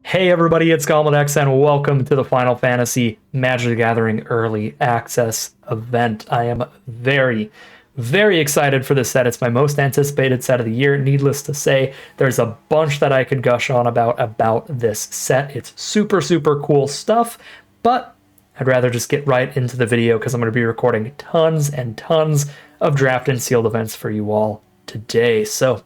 Hey everybody, it's X, and welcome to the Final Fantasy Magic the Gathering Early Access event. I am very excited for this set. It's my most anticipated set of the year. Needless to say, there's a bunch that I could gush on about this set. It's super cool stuff, but I'd rather just get right into the video because I'm going to be recording tons and tons of draft and sealed events for you all today. So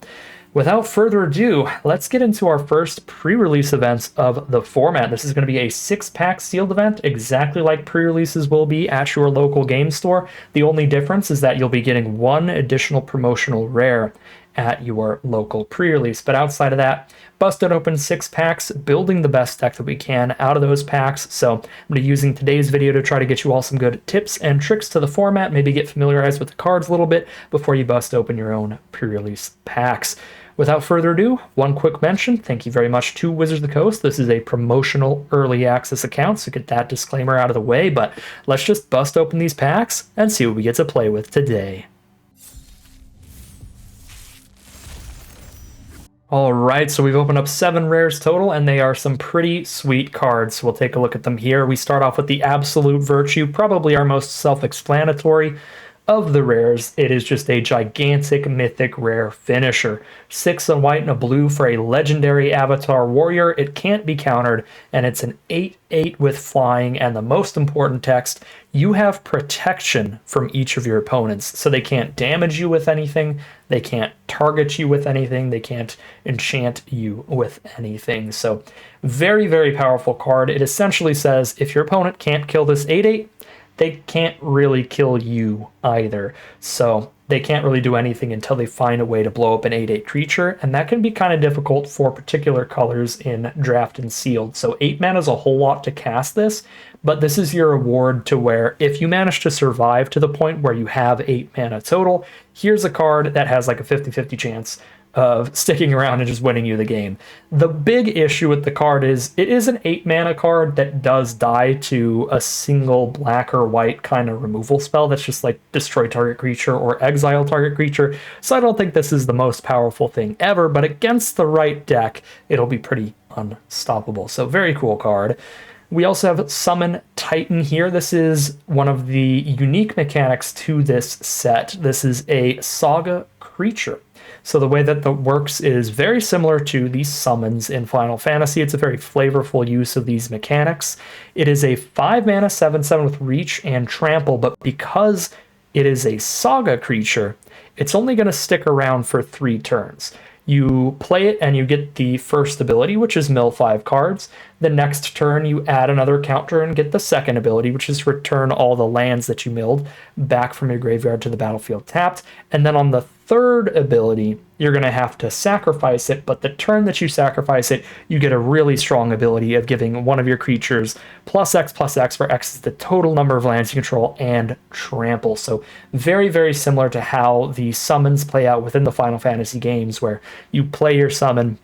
without further ado, let's get into our first pre-release events of the format. This is going to be a 6-pack sealed event, exactly like pre-releases will be at your local game store. The only difference is that you'll be getting one additional promotional rare at your local pre-release. But outside of that, busted open 6 packs, building the best deck that we can out of those packs. So I'm going to be using today's video to try to get you all some good tips and tricks to the format, maybe get familiarized with the cards a little bit before you bust open your own pre-release packs. Without further ado, one quick mention. Thank you very much to Wizards of the Coast. This is a promotional early access account, so get that disclaimer out of the way. But let's just bust open these packs and see what we get to play with today. All right, so we've opened up 7 rares total, and they are some pretty sweet cards. We'll take a look at them here. We start off with the Absolute Virtue, probably our most self-explanatory of the rares. It is just a gigantic mythic rare finisher. 6 a white and a blue for a legendary avatar warrior. It can't be countered, and it's an 8/8 with flying, and the most important text, you have protection from each of your opponents, so they can't damage you with anything, they can't target you with anything, they can't enchant you with anything. So very powerful card. It essentially says if your opponent can't kill this 8/8, they can't really kill you either. So they can't really do anything until they find a way to blow up an 8/8 creature, and that can be kind of difficult for particular colors in draft and sealed. So 8 mana is a whole lot to cast this, but this is your reward to where if you manage to survive to the point where you have 8 mana total, here's a card that has like a 50-50 chance of sticking around and just winning you the game. The big issue with the card is it is an 8 mana card that does die to a single black or white kind of removal spell that's just like destroy target creature or exile target creature. So I don't think this is the most powerful thing ever, but against the right deck, it'll be pretty unstoppable. So very cool card. We also have Summon Titan here. This is one of the unique mechanics to this set. This is a saga creature. So the way that works is very similar to the summons in Final Fantasy. It's a very flavorful use of these mechanics. It is a 5 mana 7/7 with reach and trample, but because it is a saga creature, it's only going to stick around for 3 turns. You play it and you get the first ability, which is mill 5 cards. The next turn, you add another counter and get the second ability, which is return all the lands that you milled back from your graveyard to the battlefield tapped. And then on the third ability, you're going to have to sacrifice it, but the turn that you sacrifice it, you get a really strong ability of giving one of your creatures +X/+X, where X is the total number of lands you control, and trample. So very similar to how the summons play out within the Final Fantasy games, where you play your summon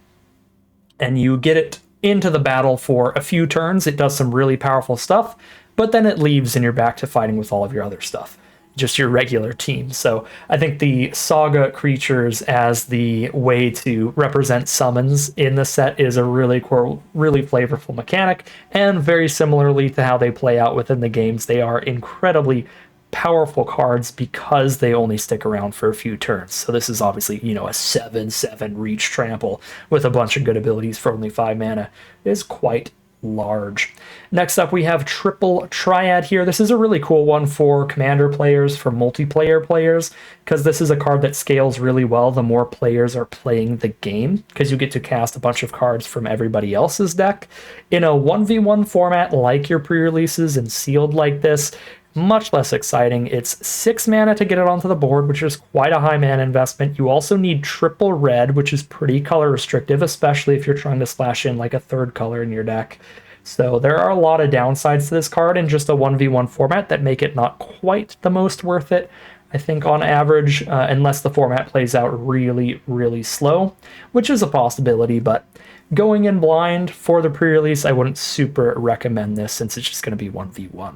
and you get it into the battle for a few turns. It does some really powerful stuff, but then it leaves and you're back to fighting with all of your other stuff, just your regular team. So I think the saga creatures as the way to represent summons in the set is a really cool, really flavorful mechanic, and very similarly to how they play out within the games, they are incredibly powerful cards because they only stick around for a few turns. So this is obviously, a 7/7 reach trample with a bunch of good abilities for only 5 mana is quite large. Next up, we have Triple Triad here. This is a really cool one for commander players, for multiplayer players, because this is a card that scales really well the more players are playing the game, because you get to cast a bunch of cards from everybody else's deck. In a 1v1 format like your pre-releases and sealed like this, much less exciting. It's 6 mana to get it onto the board, which is quite a high mana investment. You also need triple red, which is pretty color restrictive, especially if you're trying to splash in like a third color in your deck. So there are a lot of downsides to this card in just a 1v1 format that make it not quite the most worth it, I think, on average, unless the format plays out really slow, which is a possibility, but going in blind for the pre-release, I wouldn't super recommend this since it's just going to be 1v1.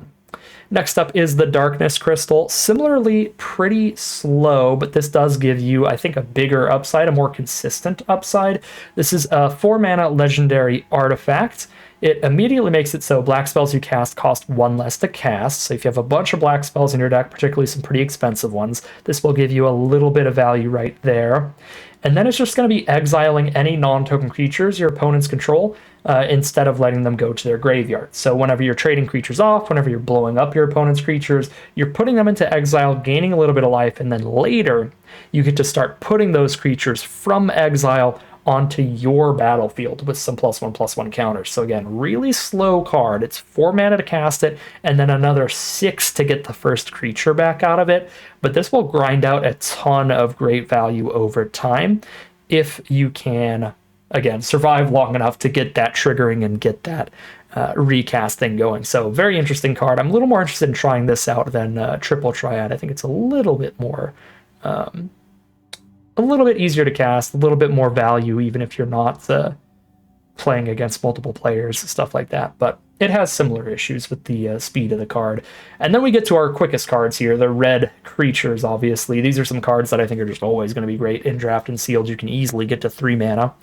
Next up is the Darkness Crystal. Similarly, pretty slow, but this does give you, I think, a bigger upside, a more consistent upside. This is a 4-mana legendary artifact. It immediately makes it so black spells you cast cost 1 less to cast. So if you have a bunch of black spells in your deck, particularly some pretty expensive ones, this will give you a little bit of value right there. And then it's just going to be exiling any non-token creatures your opponents control instead of letting them go to their graveyard. So whenever you're trading creatures off, whenever you're blowing up your opponent's creatures, you're putting them into exile, gaining a little bit of life, and then later you get to start putting those creatures from exile onto your battlefield with some +1/+1 counters. So again, really slow card. It's 4 mana to cast it, and then another 6 to get the first creature back out of it. But this will grind out a ton of great value over time if you can, again, survive long enough to get that triggering and get that recasting going. So very interesting card. I'm a little more interested in trying this out than Triple Triad. I think it's a little bit more... a little bit easier to cast, a little bit more value, even if you're not playing against multiple players, stuff like that. But it has similar issues with the speed of the card. And then we get to our quickest cards here, the red creatures, obviously. These are some cards that I think are just always going to be great in draft and sealed. You can easily get to 3 mana.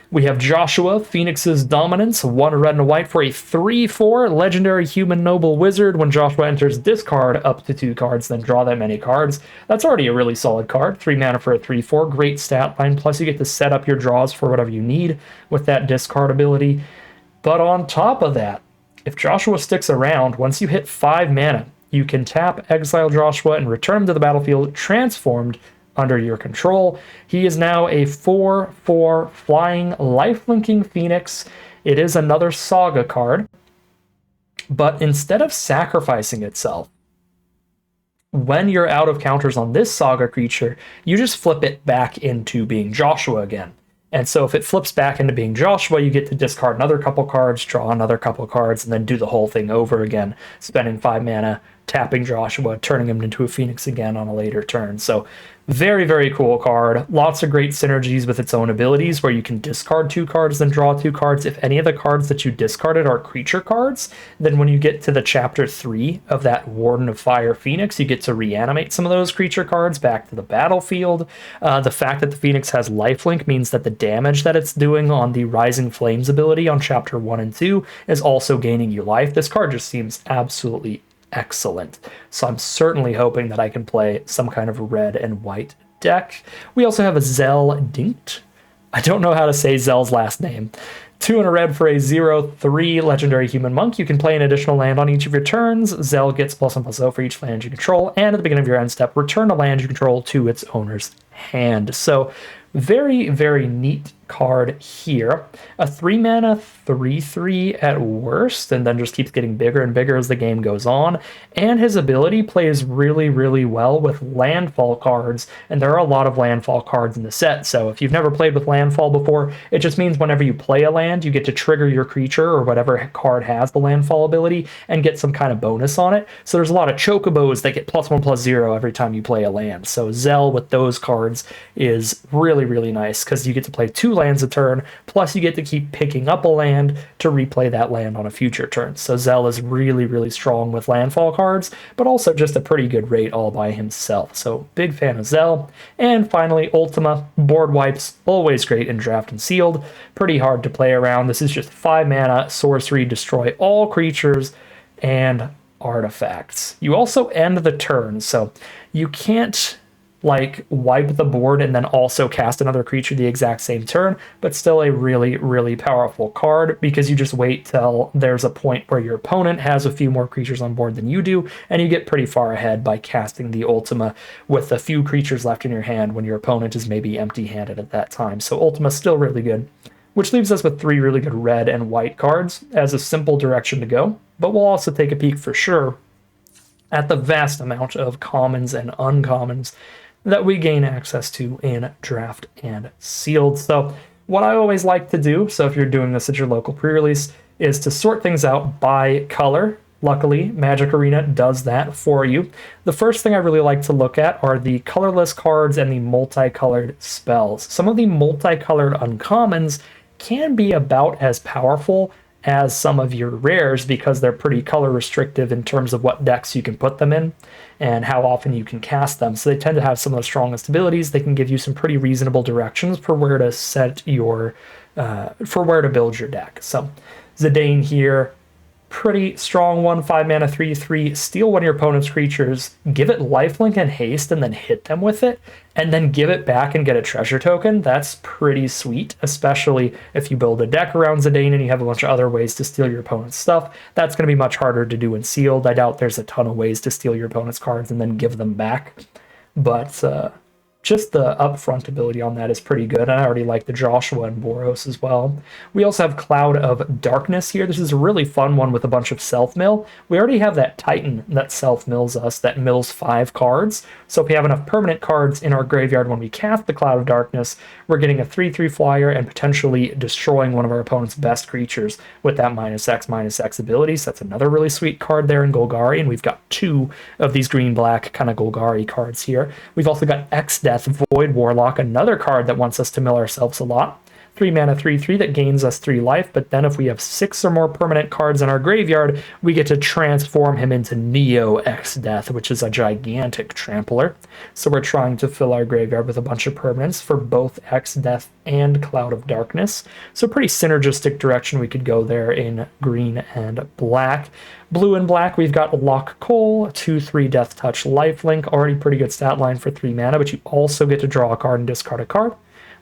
We have Joshua, Phoenix's Dominance, 1 red and a white for a 3/4 legendary human noble wizard. When Joshua enters, discard up to 2 cards, then draw that many cards. That's already a really solid card. 3 mana for a 3/4, great stat line. Plus you get to set up your draws for whatever you need with that discard ability. But on top of that, if Joshua sticks around, once you hit 5 mana, you can tap Exile Joshua and return him to the battlefield transformed under your control. He is now a 4/4 flying lifelinking Phoenix. It is another Saga card, but instead of sacrificing itself, when you're out of counters on this Saga creature, you just flip it back into being Joshua again. And so if it flips back into being Joshua, you get to discard another couple cards, draw another couple cards, and then do the whole thing over again, spending 5 mana, tapping Joshua, turning him into a Phoenix again on a later turn. So very, very cool card. Lots of great synergies with its own abilities where you can discard 2 cards, then draw 2 cards. If any of the cards that you discarded are creature cards, then when you get to the chapter 3 of that Warden of Fire Phoenix, you get to reanimate some of those creature cards back to the battlefield. The fact that the Phoenix has lifelink means that the damage that it's doing on the Rising Flames ability on chapter 1 and 2 is also gaining you life. This card just seems absolutely excellent. So I'm certainly hoping that I can play some kind of red and white deck. We also have a Zell Dinkt. I don't know how to say Zell's last name. 2 and a red for a 0/3 legendary human monk. You can play an additional land on each of your turns. Zell gets +1/+0 for each land you control, and at the beginning of your end step, return a land you control to its owner's hand. So very, very neat card here. A 3 mana 3/3 at worst, and then just keeps getting bigger and bigger as the game goes on. And his ability plays really, really well with landfall cards, and there are a lot of landfall cards in the set. So if you've never played with landfall before, it just means whenever you play a land, you get to trigger your creature or whatever card has the landfall ability and get some kind of bonus on it. So there's a lot of chocobos that get +1/+0 every time you play a land. So Zell with those cards is really, really nice because you get to play 2 lands a turn, plus you get to keep picking up a land to replay that land on a future turn. So Zell is really, really strong with landfall cards, but also just a pretty good rate all by himself. So big fan of Zell. And finally, Ultima. Board wipes, always great in draft and sealed. Pretty hard to play around. This is just 5 mana, sorcery, destroy all creatures and artifacts. You also end the turn, so you can't like wipe the board and then also cast another creature the exact same turn, but still a really, really powerful card because you just wait till there's a point where your opponent has a few more creatures on board than you do, and you get pretty far ahead by casting the Ultima with a few creatures left in your hand when your opponent is maybe empty-handed at that time. So Ultima's still really good, which leaves us with 3 really good red and white cards as a simple direction to go, but we'll also take a peek for sure at the vast amount of commons and uncommons that we gain access to in draft and sealed. So what I always like to do, so if you're doing this at your local pre-release, is to sort things out by color. Luckily, Magic Arena does that for you. The first thing I really like to look at are the colorless cards and the multicolored spells. Some of the multicolored uncommons can be about as powerful as some of your rares because they're pretty color restrictive in terms of what decks you can put them in and how often you can cast them. So they tend to have some of the strongest abilities. They can give you some pretty reasonable directions for where to set your, for where to build your deck. So Zidane here, pretty strong one, 5 mana, 3/3. Steal one of your opponent's creatures, give it lifelink and haste, and then hit them with it, and then give it back and get a treasure token. That's pretty sweet, especially if you build a deck around Zidane and you have a bunch of other ways to steal your opponent's stuff. That's going to be much harder to do in sealed. I doubt there's a ton of ways to steal your opponent's cards and then give them back. But just the upfront ability on that is pretty good. And I already like the Joshua and Boros as well. We also have Cloud of Darkness here. This is a really fun one with a bunch of self-mill. We already have that Titan that self-mills us, that mills 5 cards. So if we have enough permanent cards in our graveyard when we cast the Cloud of Darkness, we're getting a 3/3 flyer and potentially destroying one of our opponent's best creatures with that -X/-X ability. So that's another really sweet card there in Golgari. And we've got 2 of these green-black kind of Golgari cards here. We've also got X-Death Void Warlock, another card that wants us to mill ourselves a lot. 3 mana, 3/3 that gains us 3 life, but then if we have 6 or more permanent cards in our graveyard, we get to transform him into Neo X-Death, which is a gigantic trampler. So we're trying to fill our graveyard with a bunch of permanents for both X-Death and Cloud of Darkness. So pretty synergistic direction we could go there in green and black. Blue and black, we've got Lock Coal, 2/3 Death Touch Lifelink, already pretty good stat line for 3 mana, but you also get to draw a card and discard a card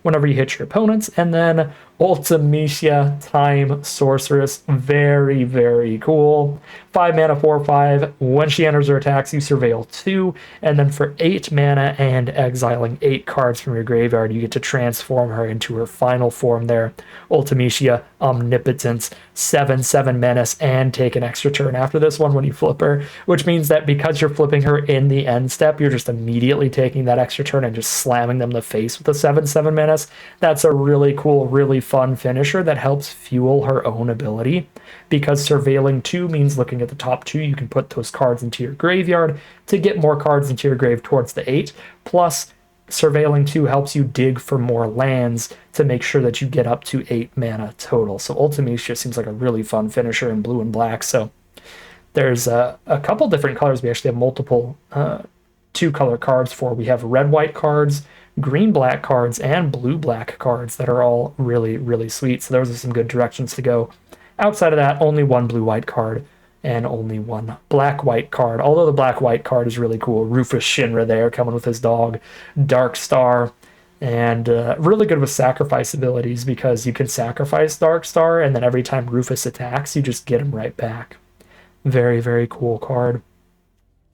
whenever you hit your opponents. And then Ultimecia, Time Sorceress, very, very cool. 5 mana, 4/5. When she enters her attacks, you surveil 2. And then for 8 mana and exiling 8 cards from your graveyard, you get to transform her into her final form there. Ultimecia, Omnipotence, 7/7 Menace, and take an extra turn after this one when you flip her, which means that because you're flipping her in the end step, you're just immediately taking that extra turn and just slamming them in the face with a 7/7 Menace. That's a really cool, really fun finisher that helps fuel her own ability, because surveilling 2 means looking at the top 2, you can put those cards into your graveyard to get more cards into your grave towards the 8, plus surveilling 2 helps you dig for more lands to make sure that you get up to 8 mana total. So Ultimecia seems like a really fun finisher in blue and black. So there's a couple different colors we actually have multiple 2-color cards for. We have red-white cards, green-black cards, and blue-black cards that are all really, really sweet. So those are some good directions to go. Outside of that, only 1 blue-white card and only 1 black-white card. Although the black-white card is really cool. Rufus Shinra there coming with his dog, Dark Star, and really good with sacrifice abilities because you can sacrifice Dark Star, and then every time Rufus attacks, you just get him right back. Very, very cool card.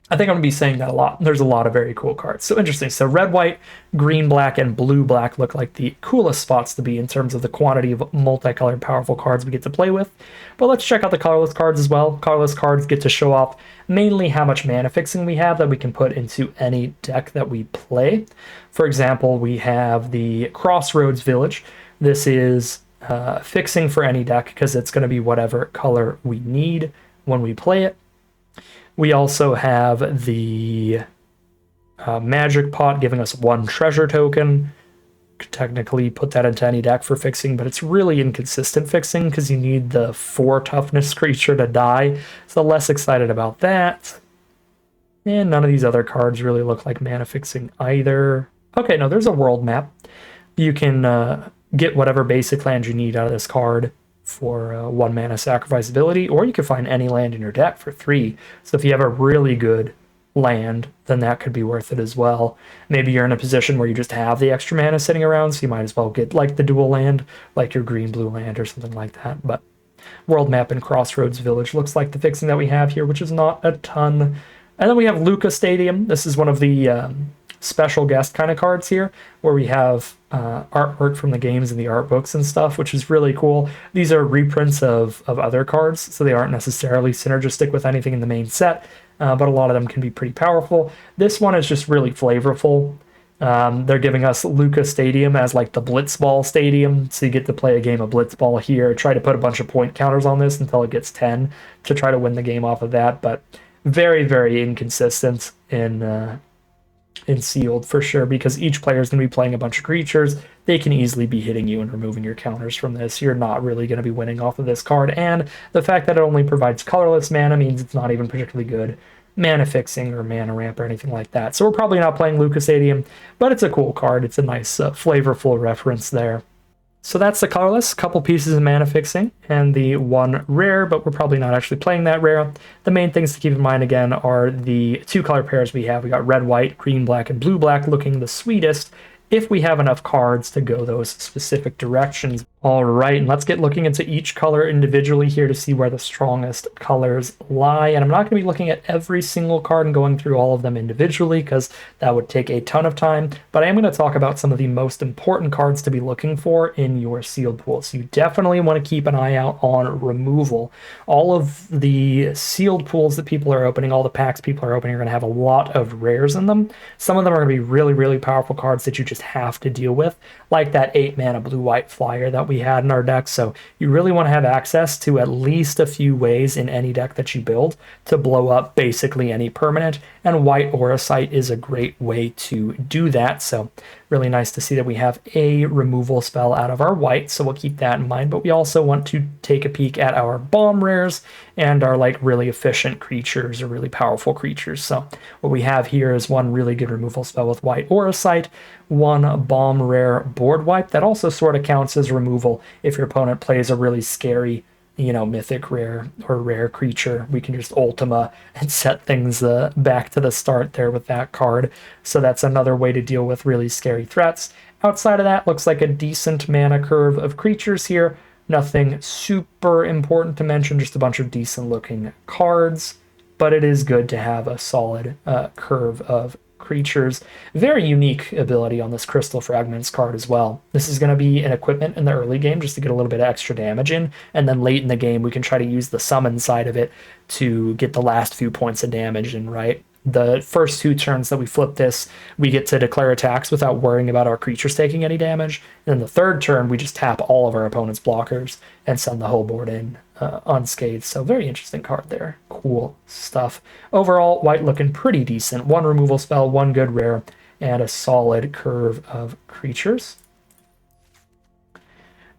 I think I'm going to be saying that a lot. There's a lot of very cool cards. So interesting. So red, white, green, black, and blue, black look like the coolest spots to be in terms of the quantity of multicolored, powerful cards we get to play with. But let's check out the colorless cards as well. Colorless cards get to show off mainly how much mana fixing we have that we can put into any deck that we play. For example, we have the Crossroads Village. This is fixing for any deck because it's going to be whatever color we need when we play it. We also have the Magic Pot giving us 1 treasure token. Could technically put that into any deck for fixing, but it's really inconsistent fixing because you need the 4 toughness creature to die. So less excited about that. And none of these other cards really look like mana fixing either. Okay, no, there's a world map. You can get whatever basic land you need out of this card for 1 mana sacrifice ability, or you can find any land in your deck for 3. So if you have a really good land, then that could be worth it as well. Maybe you're in a position where you just have the extra mana sitting around, so you might as well get like the dual land, like your green-blue land or something like that. But world map and Crossroads Village looks like the fixing that we have here, which is not a ton. And then we have Luca Stadium. This is one of the special guest kind of cards here, where we have artwork from the games and the art books and stuff, which is really cool. These are reprints of other cards, so they aren't necessarily synergistic with anything in the main set, but a lot of them can be pretty powerful. This one is just really flavorful. They're giving us Luca Stadium as like the Blitzball Stadium, so you get to play a game of Blitzball here, try to put a bunch of point counters on this until it gets 10 to try to win the game off of that, but very, very inconsistent in in sealed for sure, because each player is going to be playing a bunch of creatures. They can easily be hitting you and removing your counters from this. You're not really going to be winning off of this card, and the fact that it only provides colorless mana means it's not even particularly good mana fixing or mana ramp or anything like that. So we're probably not playing Lucas Stadium, but it's a cool card. It's a nice flavorful reference there. So that's the colorless, couple pieces of mana fixing, and the one rare, but we're probably not actually playing that rare. The main things to keep in mind again are the two color pairs we have. We got red, white, green, black, and blue, black looking the sweetest if we have enough cards to go those specific directions. All right, and let's get looking into each color individually here to see where the strongest colors lie. And I'm not going to be looking at every single card and going through all of them individually because that would take a ton of time, but I am going to talk about some of the most important cards to be looking for in your sealed pool. So you definitely want to keep an eye out on removal. All of the sealed pools that people are opening, all the packs people are opening, are going to have a lot of rares in them. Some of them are going to be really, really powerful cards that you just have to deal with, like that 8 mana blue-white flyer that we had in our deck. So you really want to have access to at least a few ways in any deck that you build to blow up basically any permanent, and White Aura Sight is a great way to do that. So really nice to see that we have a removal spell out of our white, so we'll keep that in mind. But we also want to take a peek at our bomb rares and our like really efficient creatures or really powerful creatures. So what we have here is one really good removal spell with White Aura Sight, one bomb rare board wipe that also sort of counts as removal if your opponent plays a really scary, you know, mythic rare or rare creature. We can just Ultima and set things back to the start there with that card. So that's another way to deal with really scary threats. Outside of that, looks like a decent mana curve of creatures here. Nothing super important to mention, just a bunch of decent looking cards, but it is good to have a solid curve of creatures. Very unique ability on this Crystal Fragments card as well. This is going to be an equipment in the early game just to get a little bit of extra damage in, and then late in the game we can try to use the summon side of it to get the last few points of damage in, right? The first 2 turns that we flip this, we get to declare attacks without worrying about our creatures taking any damage. And then the third turn, we just tap all of our opponent's blockers and send the whole board in unscathed. So very interesting card there. Cool stuff. Overall, white looking pretty decent. 1 removal spell, 1 good rare, and a solid curve of creatures.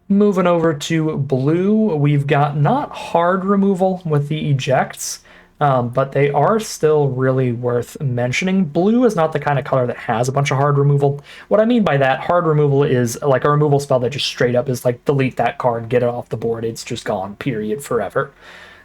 Moving over to blue, we've got not hard removal with the ejects, but they are still really worth mentioning. Blue is not the kind of color that has a bunch of hard removal. What I mean by that, hard removal is like a removal spell that just straight up is like delete that card, get it off the board, it's just gone, period, forever.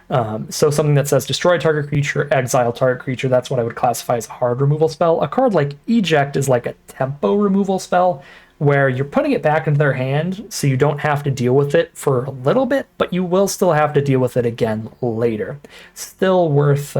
So something that says destroy target creature, exile target creature, that's what I would classify as a hard removal spell. A card like Eject is like a tempo removal spell, where you're putting it back into their hand so you don't have to deal with it for a little bit, but you will still have to deal with it again later. Still worth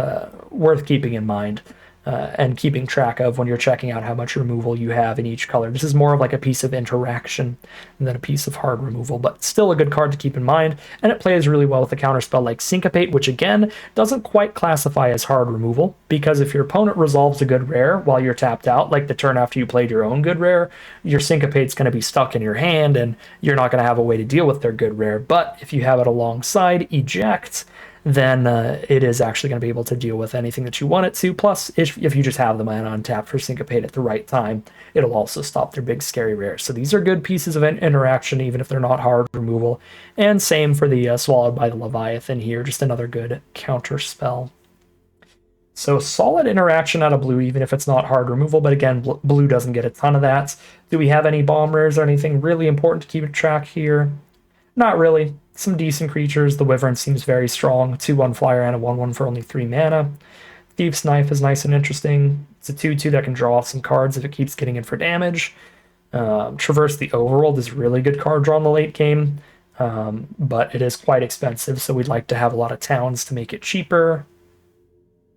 keeping in mind and keeping track of when you're checking out how much removal you have in each color. This is more of like a piece of interaction than a piece of hard removal, but still a good card to keep in mind, and it plays really well with a counterspell like Syncopate, which again doesn't quite classify as hard removal, because if your opponent resolves a good rare while you're tapped out, like the turn after you played your own good rare, your Syncopate's going to be stuck in your hand and you're not going to have a way to deal with their good rare. But if you have it alongside Eject, then it is actually going to be able to deal with anything that you want it to. Plus, if you just have the mana on tap for Syncopate at the right time, it'll also stop their big scary rares. So these are good pieces of interaction, even if they're not hard removal. And same for the Swallowed by the Leviathan here, just another good counter spell. So solid interaction out of blue, even if it's not hard removal, but again, blue doesn't get a ton of that. Do we have any bomb rares or anything really important to keep track here? Not really. Some decent creatures. The Wyvern seems very strong. 2/1 flyer and a 1/1 for only 3 mana. Thief's Knife is nice and interesting. It's a 2/2 that can draw off some cards if it keeps getting in for damage. Traverse the Overworld is a really good card draw in the late game, but it is quite expensive, so we'd like to have a lot of towns to make it cheaper.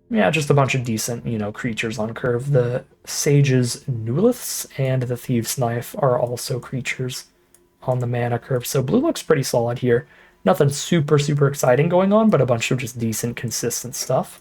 Yeah, just a bunch of decent, creatures on curve. The Sage's Nuliths and the Thief's Knife are also creatures on the mana curve. So blue looks pretty solid here. Nothing super, super exciting going on, but a bunch of just decent, consistent stuff.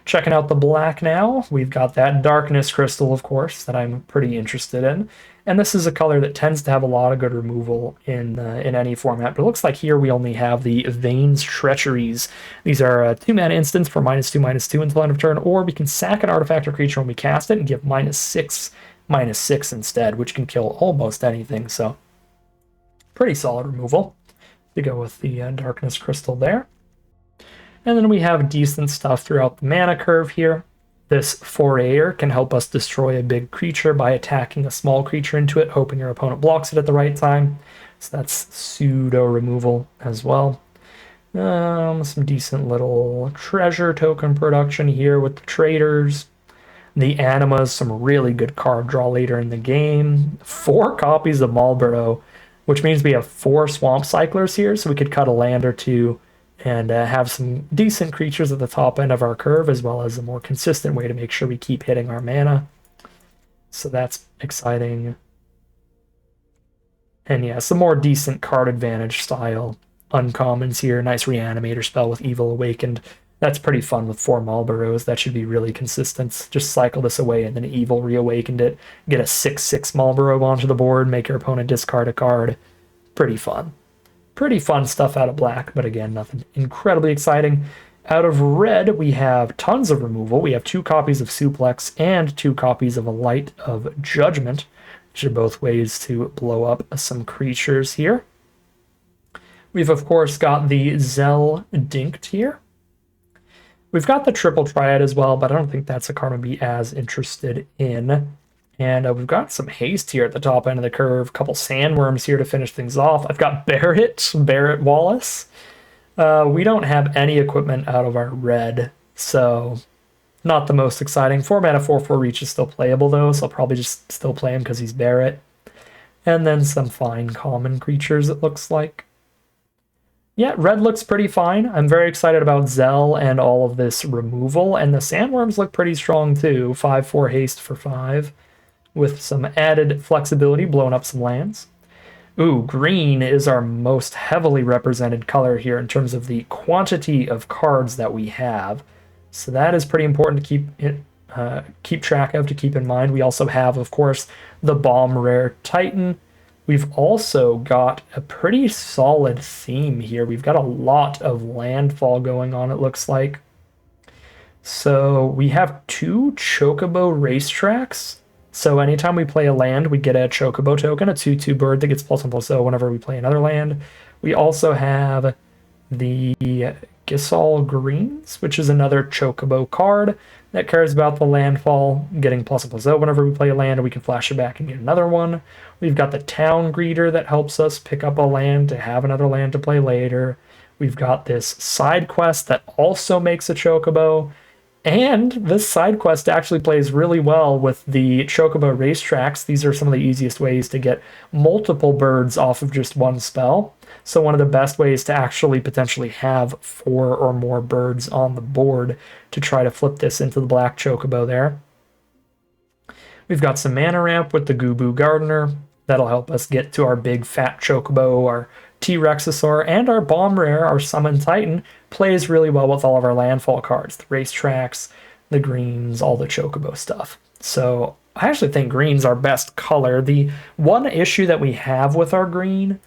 Checking out the black now, we've got that darkness crystal, of course, that I'm pretty interested in. And this is a color that tends to have a lot of good removal in any format. But it looks like here we only have the Vane's Treacheries. These are a 2-mana instants for -2/-2 until end of turn, or we can sack an artifact or creature when we cast it and give -6/-6 instead, which can kill almost anything. So pretty solid removal to go with the darkness crystal there. And then we have decent stuff throughout the mana curve here. This Forayer can help us destroy a big creature by attacking a small creature into it, hoping your opponent blocks it at the right time. So that's pseudo removal as well. Some decent little treasure token production here with the traders. The Animas, some really good card draw later in the game. 4 copies of Malboro, which means we have 4 Swamp Cyclers here, so we could cut a land or two and have some decent creatures at the top end of our curve, as well as a more consistent way to make sure we keep hitting our mana. So that's exciting. And yeah, some more decent card advantage style uncommons here. Nice Reanimator spell with Evil Awakened. That's pretty fun with 4 Malboros. That should be really consistent. Just cycle this away and then Evil Reawakened it. Get a 6/6 Malboro onto the board, make your opponent discard a card. Pretty fun. Pretty fun stuff out of black, but again, nothing incredibly exciting. Out of red, we have tons of removal. We have 2 copies of Suplex and 2 copies of a Light of Judgment, which are both ways to blow up some creatures here. We've, of course, got the Zell Dinkt here. We've got the Triple Triad as well, but I don't think that's a card I'd be as interested in. And we've got some haste here at the top end of the curve. A couple Sandworms here to finish things off. I've got Barrett Wallace. We don't have any equipment out of our red, so not the most exciting. 4-mana 4/4 Reach is still playable, though, so I'll probably just still play him because he's Barrett. And then some fine common creatures, it looks like. Yeah, red looks pretty fine. I'm very excited about Zell and all of this removal, and the Sandworms look pretty strong, too. 5/4 haste for 5. With some added flexibility, blowing up some lands. Ooh, green is our most heavily represented color here in terms of the quantity of cards that we have. So that is pretty important to keep track of, to keep in mind. We also have, of course, the Bomb Rare Titan. We've also got a pretty solid theme here. We've got a lot of landfall going on, it looks like. So we have 2 Chocobo Racetracks. So anytime we play a land, we get a Chocobo token, a 2/2 bird that gets +1/+0 whenever we play another land. We also have the Gisal Greens, which is another Chocobo card that cares about the landfall, getting +1/+0 whenever we play a land, and we can flash it back and get another one. We've got the Town Greeter that helps us pick up a land to have another land to play later. We've got this side quest that also makes a Chocobo. And this side quest actually plays really well with the Chocobo Racetracks. These are some of the easiest ways to get multiple birds off of just one spell. So one of the best ways to actually potentially have 4 or more birds on the board to try to flip this into the black Chocobo there. We've got some mana ramp with the Gubu Gardener. That'll help us get to our big fat Chocobo, our T-Rexosaur, and our Bomb Rare, our Summon Titan, plays really well with all of our landfall cards. The Racetracks, the greens, all the Chocobo stuff. So I actually think green's our best color. The one issue that we have with our green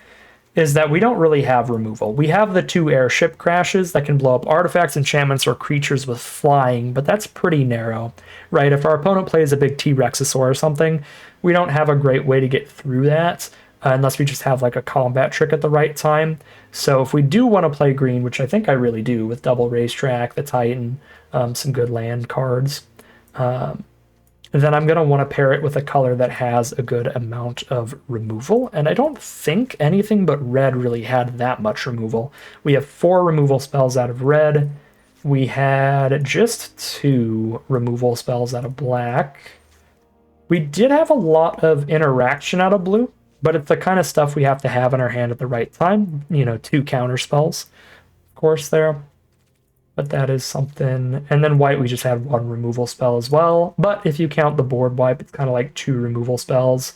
is that we don't really have removal. We have the 2 airship crashes that can blow up artifacts, enchantments, or creatures with flying, but that's pretty narrow, right? If our opponent plays a big T-Rexosaur or something, we don't have a great way to get through that. Unless we just have like a combat trick at the right time. So if we do want to play green, which I think I really do, with double Racetrack, the Titan, some good land cards, then I'm going to want to pair it with a color that has a good amount of removal. And I don't think anything but red really had that much removal. We have 4 removal spells out of red. We had just 2 removal spells out of black. We did have a lot of interaction out of blue. But it's the kind of stuff we have to have in our hand at the right time. 2 counter spells, of course, there. But that is something. And then white, we just had 1 removal spell as well. But if you count the board wipe, it's kind of like 2 removal spells.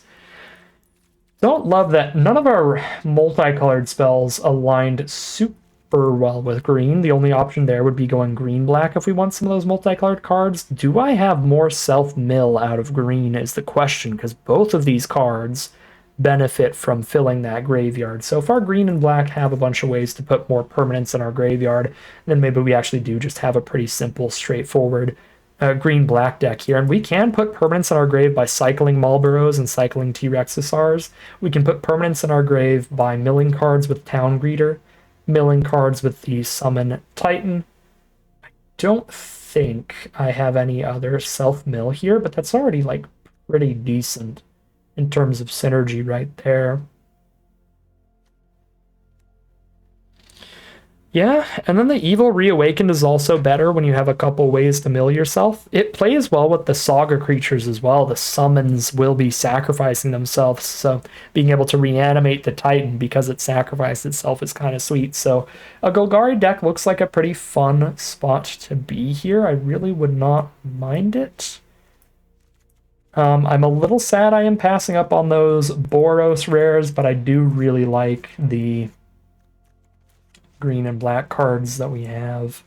Don't love that none of our multicolored spells aligned super super well with green. The only option there would be going green-black if we want some of those multicolored cards. Do I have more self-mill out of green is the question, because both of these cards benefit from filling that graveyard. So far, green and black have a bunch of ways to put more permanents in our graveyard. Then maybe we actually do just have a pretty simple, straightforward green-black deck here. And we can put permanents in our grave by cycling Marlboros and cycling T-Rexisars. We can put permanents in our grave by milling cards with Town Greeter, milling cards with the Summon Titan. I don't think I have any other self-mill here, but that's already like pretty decent in terms of synergy right there. Yeah, and then the Evil Reawakened is also better when you have a couple ways to mill yourself. It plays well with the Saga creatures as well. The summons will be sacrificing themselves, so being able to reanimate the Titan because it sacrificed itself is kind of sweet. So a Golgari deck looks like a pretty fun spot to be here. I really would not mind it. I'm a little sad I am passing up on those Boros rares, but I do really like the green and black cards that we have.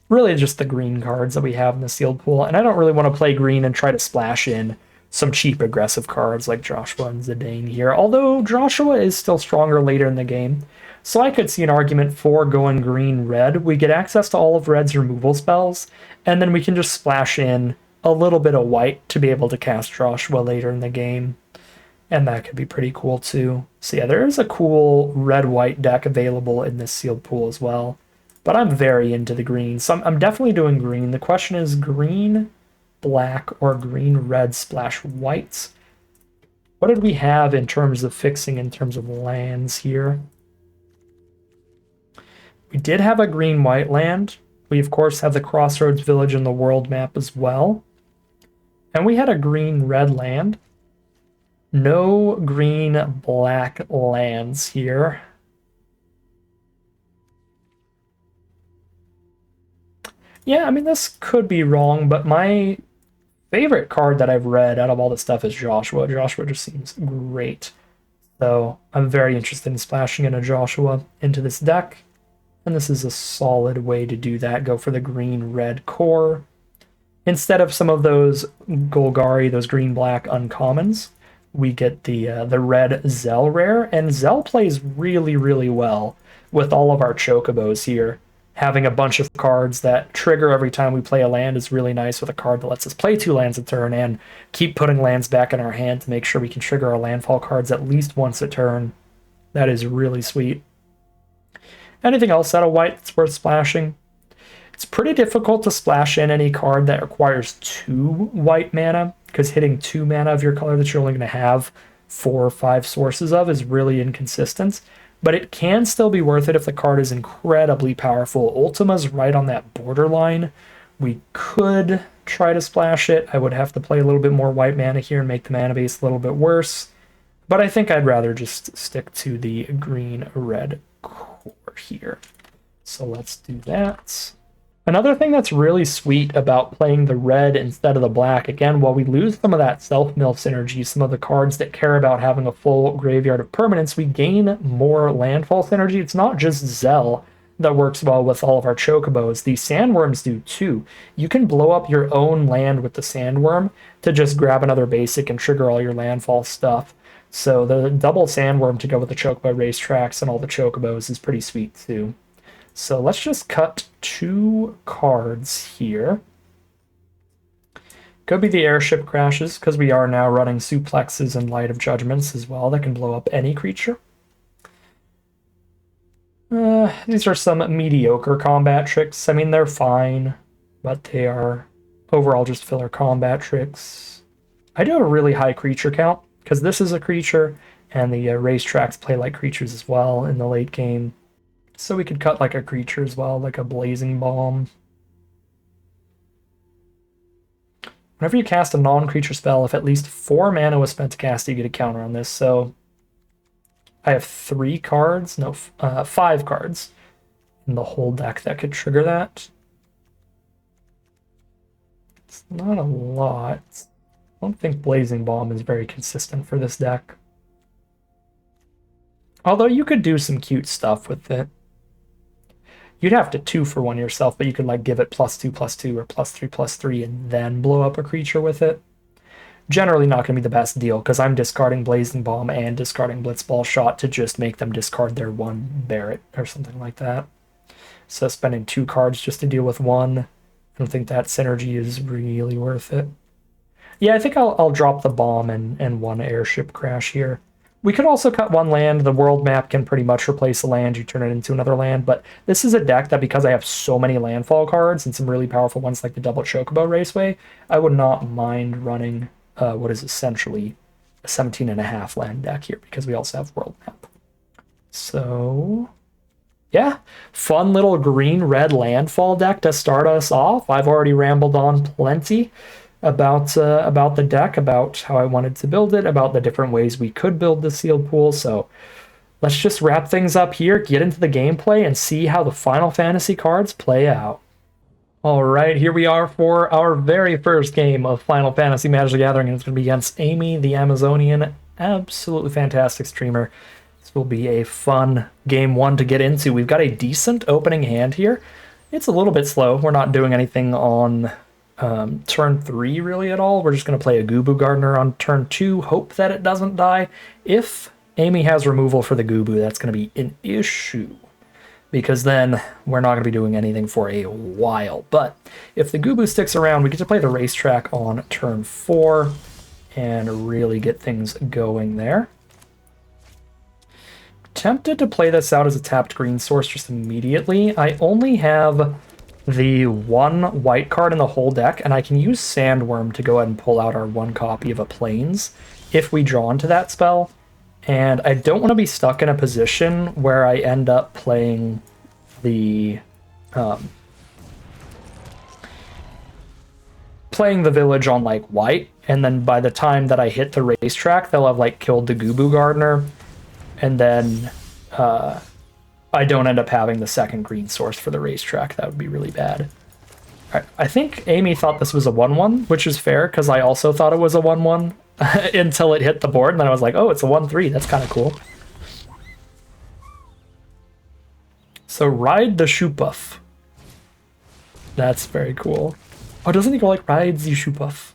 Really just the green cards that we have in the sealed pool. And I don't really want to play green and try to splash in some cheap aggressive cards like Joshua and Zidane here. Although Joshua is still stronger later in the game. So I could see an argument for going green-red. We get access to all of red's removal spells, and then we can just splash in a little bit of white to be able to cast Joshua later in the game. And that could be pretty cool too. So yeah, there is a cool red-white deck available in this sealed pool as well. But I'm very into the green. So I'm definitely doing green. The question is green, black, or green, red, splash white. What did we have in terms of fixing in terms of lands here? We did have a green-white land. We, of course, have the Crossroads Village in the world map as well. And we had a green-red land. No green-black lands here. Yeah, I mean, this could be wrong, but my favorite card that I've read out of all this stuff is Joshua. Joshua just seems great. So I'm very interested in splashing in a Joshua into this deck. And this is a solid way to do that. Go for the green-red core. Instead of some of those Golgari, those green-black uncommons, we get the red Zell rare, and Zell plays really, really well with all of our Chocobos here. Having a bunch of cards that trigger every time we play a land is really nice with a card that lets us play 2 lands a turn and keep putting lands back in our hand to make sure we can trigger our landfall cards at least once a turn. That is really sweet. Anything else out of white that's worth splashing? It's pretty difficult to splash in any card that requires 2 white mana, because hitting 2 mana of your color that you're only going to have 4 or 5 sources of is really inconsistent. But it can still be worth it if the card is incredibly powerful. Ultima's right on that borderline. We could try to splash it. I would have to play a little bit more white mana here and make the mana base a little bit worse. But I think I'd rather just stick to the green-red core here. So let's do that. Another thing that's really sweet about playing the red instead of the black, again, while we lose some of that self-mill synergy, some of the cards that care about having a full graveyard of permanents, we gain more landfall synergy. It's not just Zell that works well with all of our Chocobos. The Sandworms do too. You can blow up your own land with the Sandworm to just grab another basic and trigger all your landfall stuff. So the double Sandworm to go with the Chocobo Racetracks and all the Chocobos is pretty sweet too. So let's just cut 2 cards here. Could be the airship crashes, because we are now running suplexes and light of judgments as well that can blow up any creature. These are some mediocre combat tricks. I mean, they're fine, but they are overall just filler combat tricks. I do a really high creature count, because this is a creature, and the racetracks play like creatures as well in the late game. So we could cut like a creature as well, like a Blazing Bomb. Whenever you cast a non-creature spell, if at least 4 mana was spent to cast it, you get a counter on this. So I have 3 cards, no, 5 cards in the whole deck that could trigger that. It's not a lot. I don't think Blazing Bomb is very consistent for this deck. Although you could do some cute stuff with it. You'd have to 2-for-1 yourself, but you could like give it +2/+2 or +3/+3 and then blow up a creature with it. Generally not going to be the best deal because I'm discarding Blazing Bomb and discarding Blitzball Shot to just make them discard their 1 Barret or something like that. So spending 2 cards just to deal with 1, I don't think that synergy is really worth it. Yeah, I think I'll drop the bomb and 1 airship crash here. We could also cut 1 land. The world map can pretty much replace a land. You turn it into another land. But this is a deck that, because I have so many landfall cards and some really powerful ones like the Double Chocobo Raceway, I would not mind running what is essentially a 17.5 land deck here because we also have world map. So, yeah, fun little green-red landfall deck to start us off. I've already rambled on plenty about the deck, about how I wanted to build it, about the different ways we could build the sealed pool. So let's just wrap things up here, get into the gameplay, and see how the Final Fantasy cards play out. All right, here we are for our very first game of Final Fantasy Magic the Gathering, and it's going to be against Amy, the Amazonian. Absolutely fantastic streamer. This will be a fun game 1 to get into. We've got a decent opening hand here. It's a little bit slow. We're not doing anything on turn 3 really at all. We're just going to play a Gubu Gardener on turn 2, hope that it doesn't die. If Amy has removal for the Gubu, that's going to be an issue, because then we're not going to be doing anything for a while. But if the Gubu sticks around, we get to play the racetrack on turn 4 and really get things going there. Tempted to play this out as a tapped green source just immediately. I only have the 1 white card in the whole deck, and I can use Sandworm to go ahead and pull out our 1 copy of a Plains if we draw into that spell. And I don't want to be stuck in a position where I end up playing the village on like white, and then by the time that I hit the racetrack, they'll have like killed the Gubu Gardener, and then I don't end up having the 2nd green source for the racetrack. That would be really bad. I think Amy thought this was a 1/1, which is fair, because I also thought it was a 1/1 until it hit the board, and then I was like, oh, it's a 1/3. That's kind of cool. So ride the Shoopuf. That's very cool. Oh, doesn't he go like rides you Shoopuf?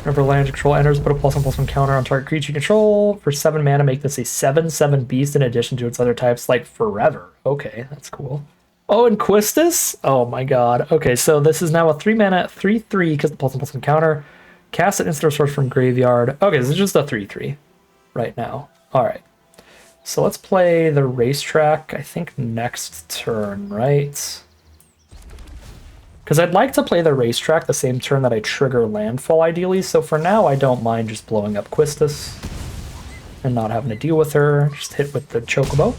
Whenever land control enters, put a +1/+1 counter on target creature you control. For 7 mana, make this a 7/7 beast in addition to its other types, like forever. Okay, that's cool. Oh, and Quistis? Oh my god. Okay, so this is now a 3 mana 3/3 because the +1/+1 counter. Cast an instant source from graveyard. Okay, this is just a 3/3 right now. Alright. So let's play the racetrack, I think next turn, right? Because I'd like to play the racetrack the same turn that I trigger landfall, ideally. So for now, I don't mind just blowing up Quistis and not having to deal with her. Just hit with the Chocobo.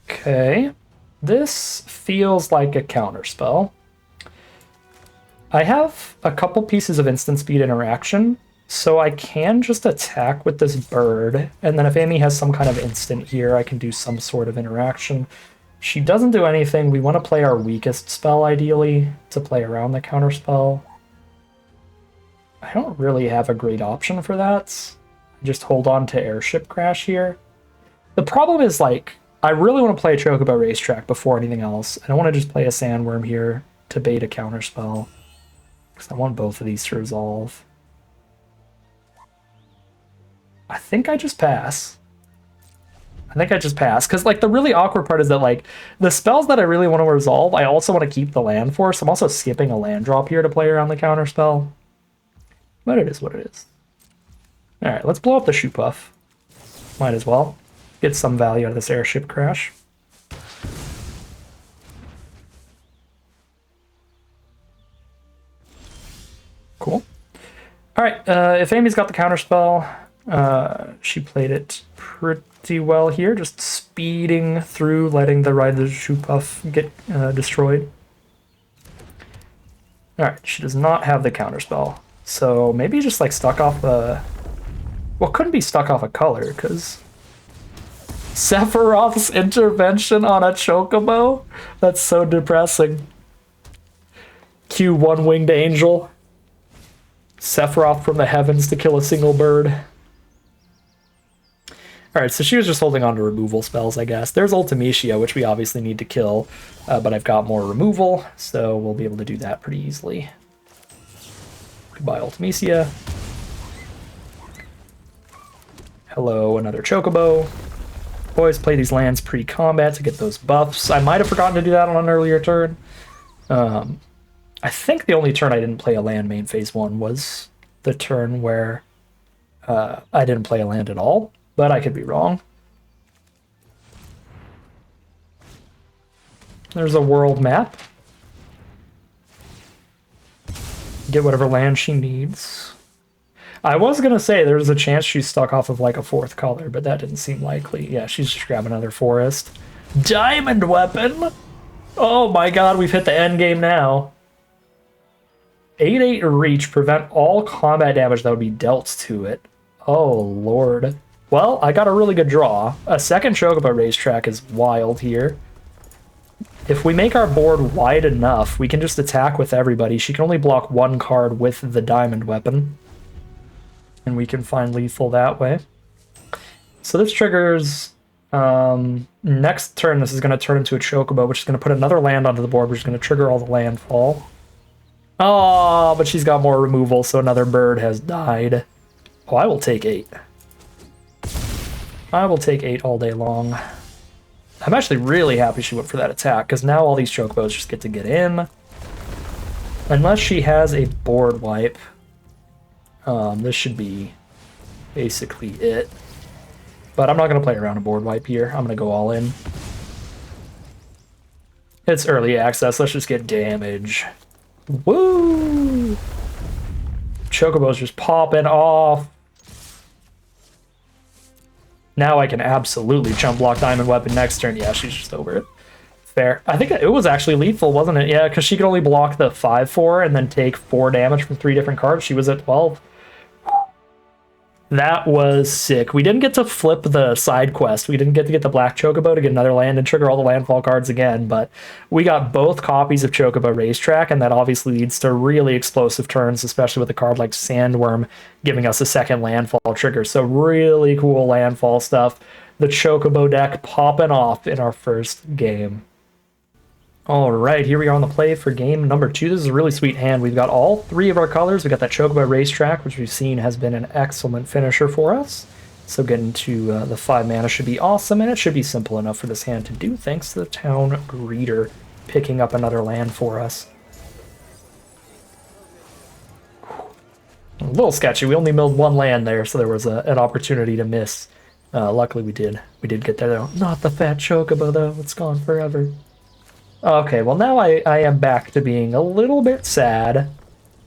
Okay. This feels like a counterspell. I have a couple pieces of instant speed interaction, so I can just attack with this bird, and then if Amy has some kind of instant here, I can do some sort of interaction. She doesn't do anything. We want to play our weakest spell, ideally, to play around the counterspell. I don't really have a great option for that. Just hold on to Airship Crash here. The problem is, like, I really want to play a Chocobo Racetrack before anything else. I don't want to just play a Sandworm here to bait a counterspell, because I want both of these to resolve. I think I just pass. Because, like, the really awkward part is that, like, the spells that I really want to resolve, I also want to keep the land for, so I'm also skipping a land drop here to play around the counterspell. But it is what it is. Alright, let's blow up the Shoopuf. Might as well. Get some value out of this Airship Crash. Cool. Alright, if Amy's got the counterspell, she played it pretty well here, just speeding through, letting the Ride the Shoopuf get destroyed. Alright, she does not have the counterspell, so maybe just like stuck off a... Well, couldn't be stuck off a color, because... Sephiroth's intervention on a Chocobo? That's so depressing. Cue one-winged angel. Sephiroth from the heavens to kill a single bird. Alright, so she was just holding on to removal spells, I guess. There's Ultimecia, which we obviously need to kill, but I've got more removal, so we'll be able to do that pretty easily. Goodbye, Ultimecia. Hello, another Chocobo. Always play these lands pre-combat to get those buffs. I might have forgotten to do that on an earlier turn. I think the only turn I didn't play a land main phase 1 was the turn where I didn't play a land at all, but I could be wrong. There's a world map. Get whatever land she needs. I was going to say there's a chance she's stuck off of like a 4th color, but that didn't seem likely. Yeah, she's just grabbing another forest. Diamond weapon! Oh my god, we've hit the end game now. 8/8 reach, prevent all combat damage that would be dealt to it. Oh lord. Well, I got a really good draw. A second Chocobo racetrack is wild here. If we make our board wide enough, we can just attack with everybody. She can only block 1 card with the diamond weapon. And we can find lethal that way. So this triggers... next turn, this is going to turn into a Chocobo, which is going to put another land onto the board, which is going to trigger all the landfall. Oh, but she's got more removal, so another bird has died. Oh, I will take 8. I will take 8 all day long. I'm actually really happy she went for that attack, because now all these Chocobos just get to get in. Unless she has a board wipe. This should be basically it. But I'm not going to play around a board wipe here. I'm going to go all in. It's early access. Let's just get damage. Woo! Chocobo's just popping off. Now I can absolutely chump block Diamond Weapon next turn. Yeah, she's just over it. Fair. I think it was actually lethal, wasn't it? Yeah, because she could only block the 5/4 and then take 4 damage from 3 different cards. She was at 12. That was sick. We didn't get to flip the side quest. We didn't get to get the Black Chocobo to get another land and trigger all the landfall cards again, but we got both copies of Chocobo Racetrack, and that obviously leads to really explosive turns, especially with a card like Sandworm giving us a second landfall trigger. So really cool landfall stuff. The Chocobo deck popping off in our first game. All right, here we are on the play for game number 2. This is a really sweet hand. We've got all 3 of our colors. We got that Chocobo Racetrack, which we've seen has been an excellent finisher for us. So getting to the 5 mana should be awesome, and it should be simple enough for this hand to do, thanks to the Town Greeter picking up another land for us. A little sketchy. We only milled 1 land there, so there was an opportunity to miss. Luckily we did. We did get there, though. Not the fat Chocobo, though. It's gone forever. Okay, well now I am back to being a little bit sad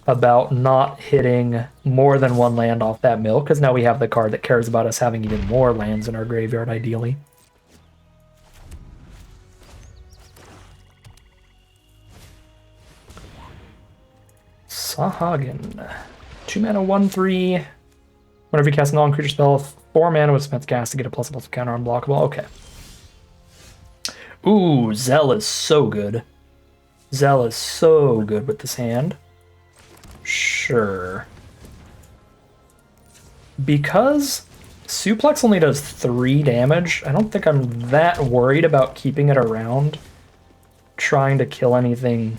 about not hitting more than 1 land off that mill, because now we have the card that cares about us having even more lands in our graveyard, ideally. Sahagin. 2 mana, 1/3. Whenever you cast a non-creature spell, 4 mana was spent to cast to get a +++ counter unblockable. Okay. Ooh, Zell is so good. Zell is so good with this hand. Sure. Because Suplex only does 3 damage, I don't think I'm that worried about keeping it around, trying to kill anything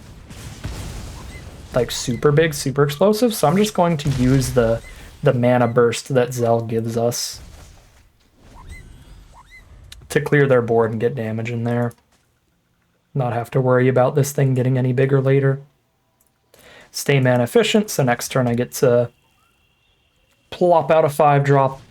like super big, super explosive, so I'm just going to use the mana burst that Zell gives us to clear their board and get damage in there. Not have to worry about this thing getting any bigger later. Stay mana efficient, so next turn I get to plop out a 5-drop.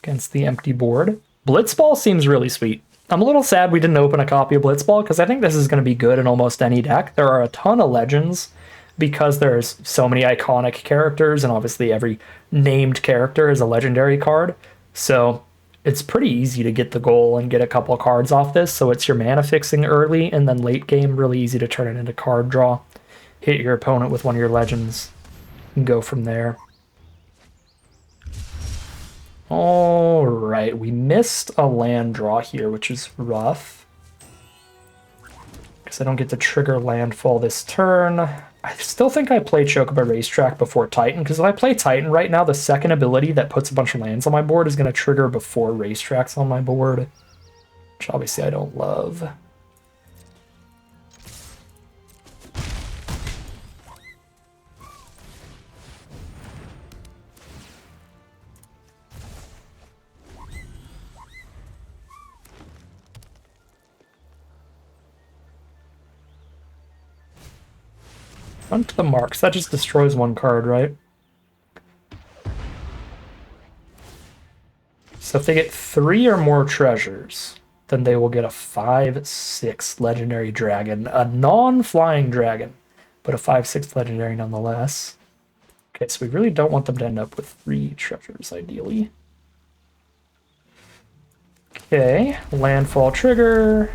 Against the empty board. Blitzball seems really sweet. I'm a little sad we didn't open a copy of Blitzball, because I think this is going to be good in almost any deck. There are a ton of legends, because there's so many iconic characters, and obviously every named character is a legendary card. So it's pretty easy to get the goal and get a couple of cards off this, so it's your mana fixing early, and then late game, really easy to turn it into card draw. Hit your opponent with one of your legends, and go from there. Alright, we missed a land draw here, which is rough. because I don't get to trigger landfall this turn. I still think I play Chocobo Racetrack before Titan, because if I play Titan right now, the second ability that puts a bunch of lands on my board is going to trigger before Racetrack's on my board, which obviously I don't love. Run to the marks. That just destroys one card, right? So if they get 3 or more treasures, then they will get a 5/6 legendary dragon. A non-flying dragon, but a 5/6 legendary nonetheless. Okay, so we really don't want them to end up with 3 treasures, ideally. Okay, landfall trigger.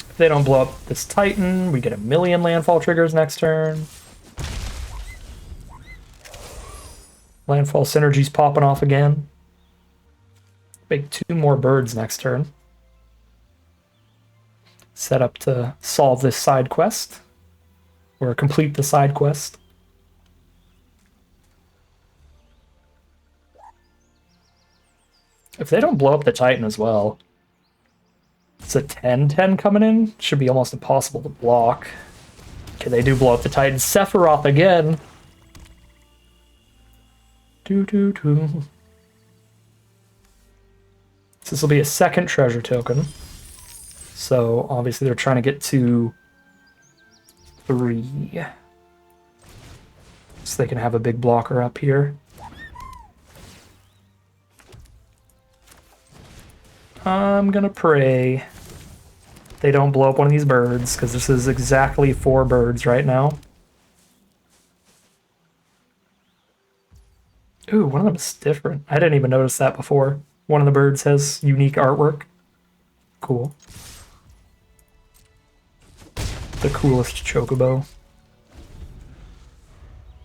If they don't blow up this Titan, we get 1,000,000 landfall triggers next turn. Landfall synergy's popping off again. Make 2 more birds next turn. Set up to solve this side quest, or complete the side quest. If they don't blow up the Titan as well, it's a 10/10 coming in. Should be almost impossible to block. Okay, they do blow up the Titan. Sephiroth again. Doo-doo-doo. So this will be a second treasure token. So obviously they're trying to get to 3. So they can have a big blocker up here. I'm gonna pray they don't blow up one of these birds, because this is exactly 4 birds right now. Ooh, one of them is different. I didn't even notice that before. One of the birds has unique artwork. Cool. The coolest chocobo.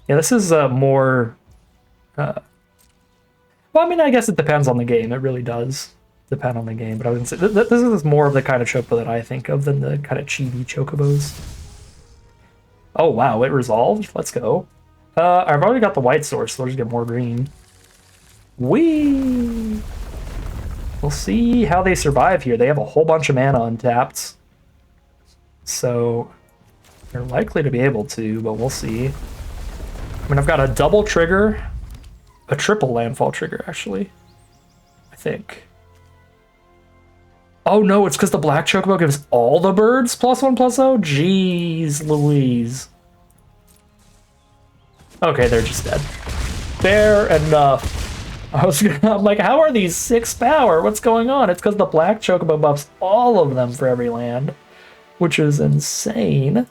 Yeah, this is more... well, I mean, I guess it depends on the game. It really does depend on the game. But I would say this is more of the kind of chocobo that I think of than the kind of chibi chocobos. Oh, wow, it resolved? Let's go. I've already got the white source, so I'll just get more green. Whee! We'll see how they survive here. They have a whole bunch of mana untapped. So they're likely to be able to, but we'll see. I mean, I've got a double trigger, a triple landfall trigger, actually. I think. Oh no, it's because the black chocobo gives all the birds +1/+0? Jeez Louise. Okay, they're just dead. Fair enough. I'm like, how are these 6 power? What's going on? It's because the black chocobo buffs all of them for every land, which is insane.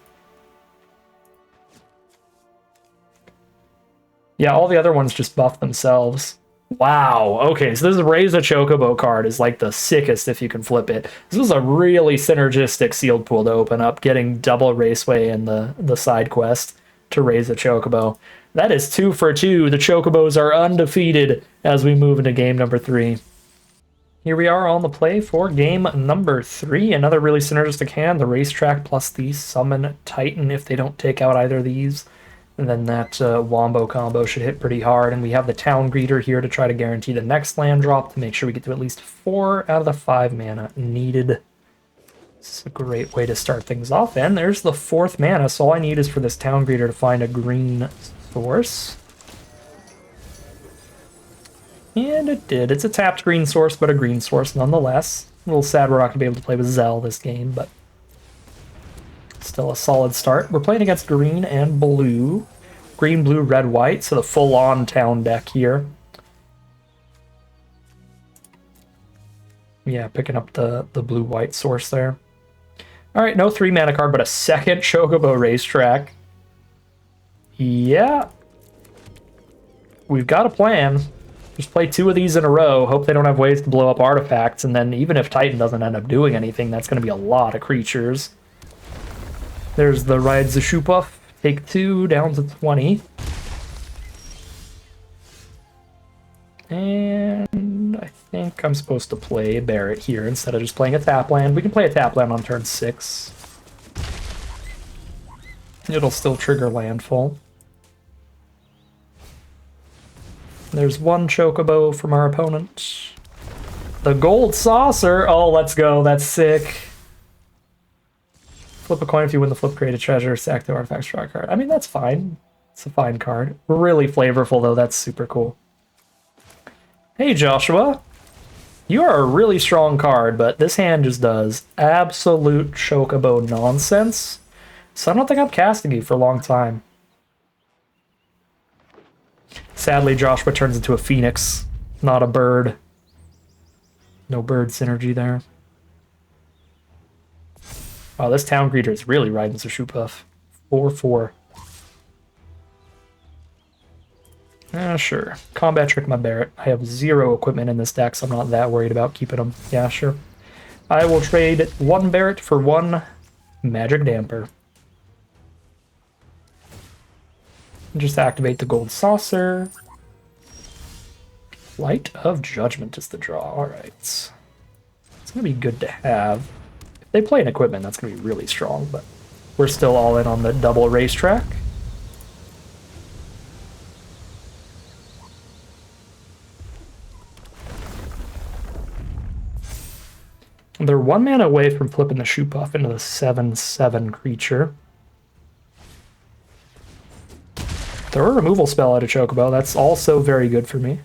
Yeah, all the other ones just buff themselves. Wow, okay, so this Raise a Chocobo card is like the sickest if you can flip it. This was a really synergistic sealed pool to open up, getting double Raceway in the side quest to Raise a Chocobo. That is 2 for 2. The Chocobos are undefeated as we move into game number 3. Here we are on the play for game number 3. Another really synergistic hand, the Racetrack plus the Summon Titan if they don't take out either of these. And then that Wombo combo should hit pretty hard. And we have the Town Greeter here to try to guarantee the next land drop to make sure we get to at least 4 out of the 5 mana needed. This is a great way to start things off. And there's the 4th mana, so all I need is for this Town Greeter to find a green source. And it did. It's a tapped green source, but a green source nonetheless. A little sad we're not going to be able to play with Zell this game, but still a solid start. We're playing against green and blue. Green, blue, red, white, so the full-on town deck here. Yeah, picking up the blue-white source there. Alright, no 3 mana card, but a second Chocobo Racetrack. Yeah. We've got a plan. Just play 2 of these in a row, hope they don't have ways to blow up artifacts, and then even if Titan doesn't end up doing anything, that's going to be a lot of creatures. There's the Ride the Shoop-Off. Take 2, down to 20. And I think think I'm supposed to play Barret here instead of just playing a tap land. We can play a tap land on turn 6. It'll still trigger landfall. There's one Chocobo from our opponent. The Gold Saucer! Oh, let's go. That's sick. Flip a coin if you win the flip, create a treasure, sack the artifact, draw a card. I mean, that's fine. It's a fine card. Really flavorful, though. That's super cool. Hey, Joshua. You are a really strong card, but this hand just does absolute Chocobo nonsense. So I don't think I'm casting you for a long time. Sadly, Joshua turns into a phoenix, not a bird. No bird synergy there. Oh, this town greeter is really riding the shoe puff. 4/4. Sure. Combat trick my Barret. I have 0 equipment in this deck, so I'm not that worried about keeping them. Yeah, sure. I will trade 1 Barret for 1 Magic Damper. Just activate the Gold Saucer. Light of Judgment is the draw. Alright. It's going to be good to have. If they play an equipment, that's going to be really strong, but we're still all in on the double racetrack. They're 1 mana away from flipping the shoe puff into the 7/7 creature. Throw a removal spell out of Chocobo. That's also very good for me,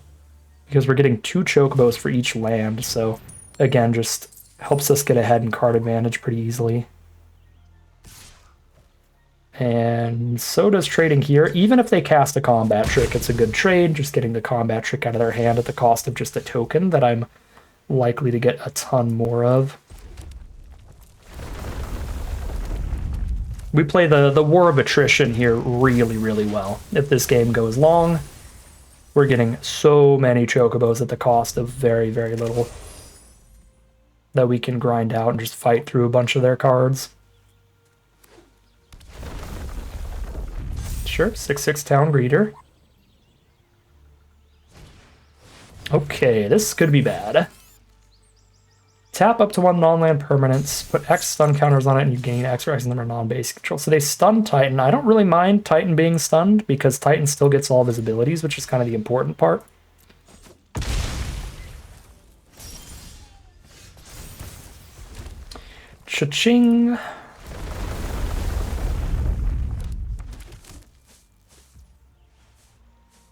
because we're getting 2 Chocobos for each land, so again, just helps us get ahead in card advantage pretty easily. And so does trading here. Even if they cast a combat trick, it's a good trade, just getting the combat trick out of their hand at the cost of just a token that I'm likely to get a ton more of. We play the War of Attrition here really, really well. If this game goes long, we're getting so many Chocobos at the cost of very, very little that we can grind out and just fight through a bunch of their cards. Sure, 6/6 Town Greeter. Okay, this could be bad. Tap up to 1 non-land permanents, put X stun counters on it, and you gain X or X number of non-base control. So they stun Titan. I don't really mind Titan being stunned, because Titan still gets all of his abilities, which is kind of the important part. Cha-ching!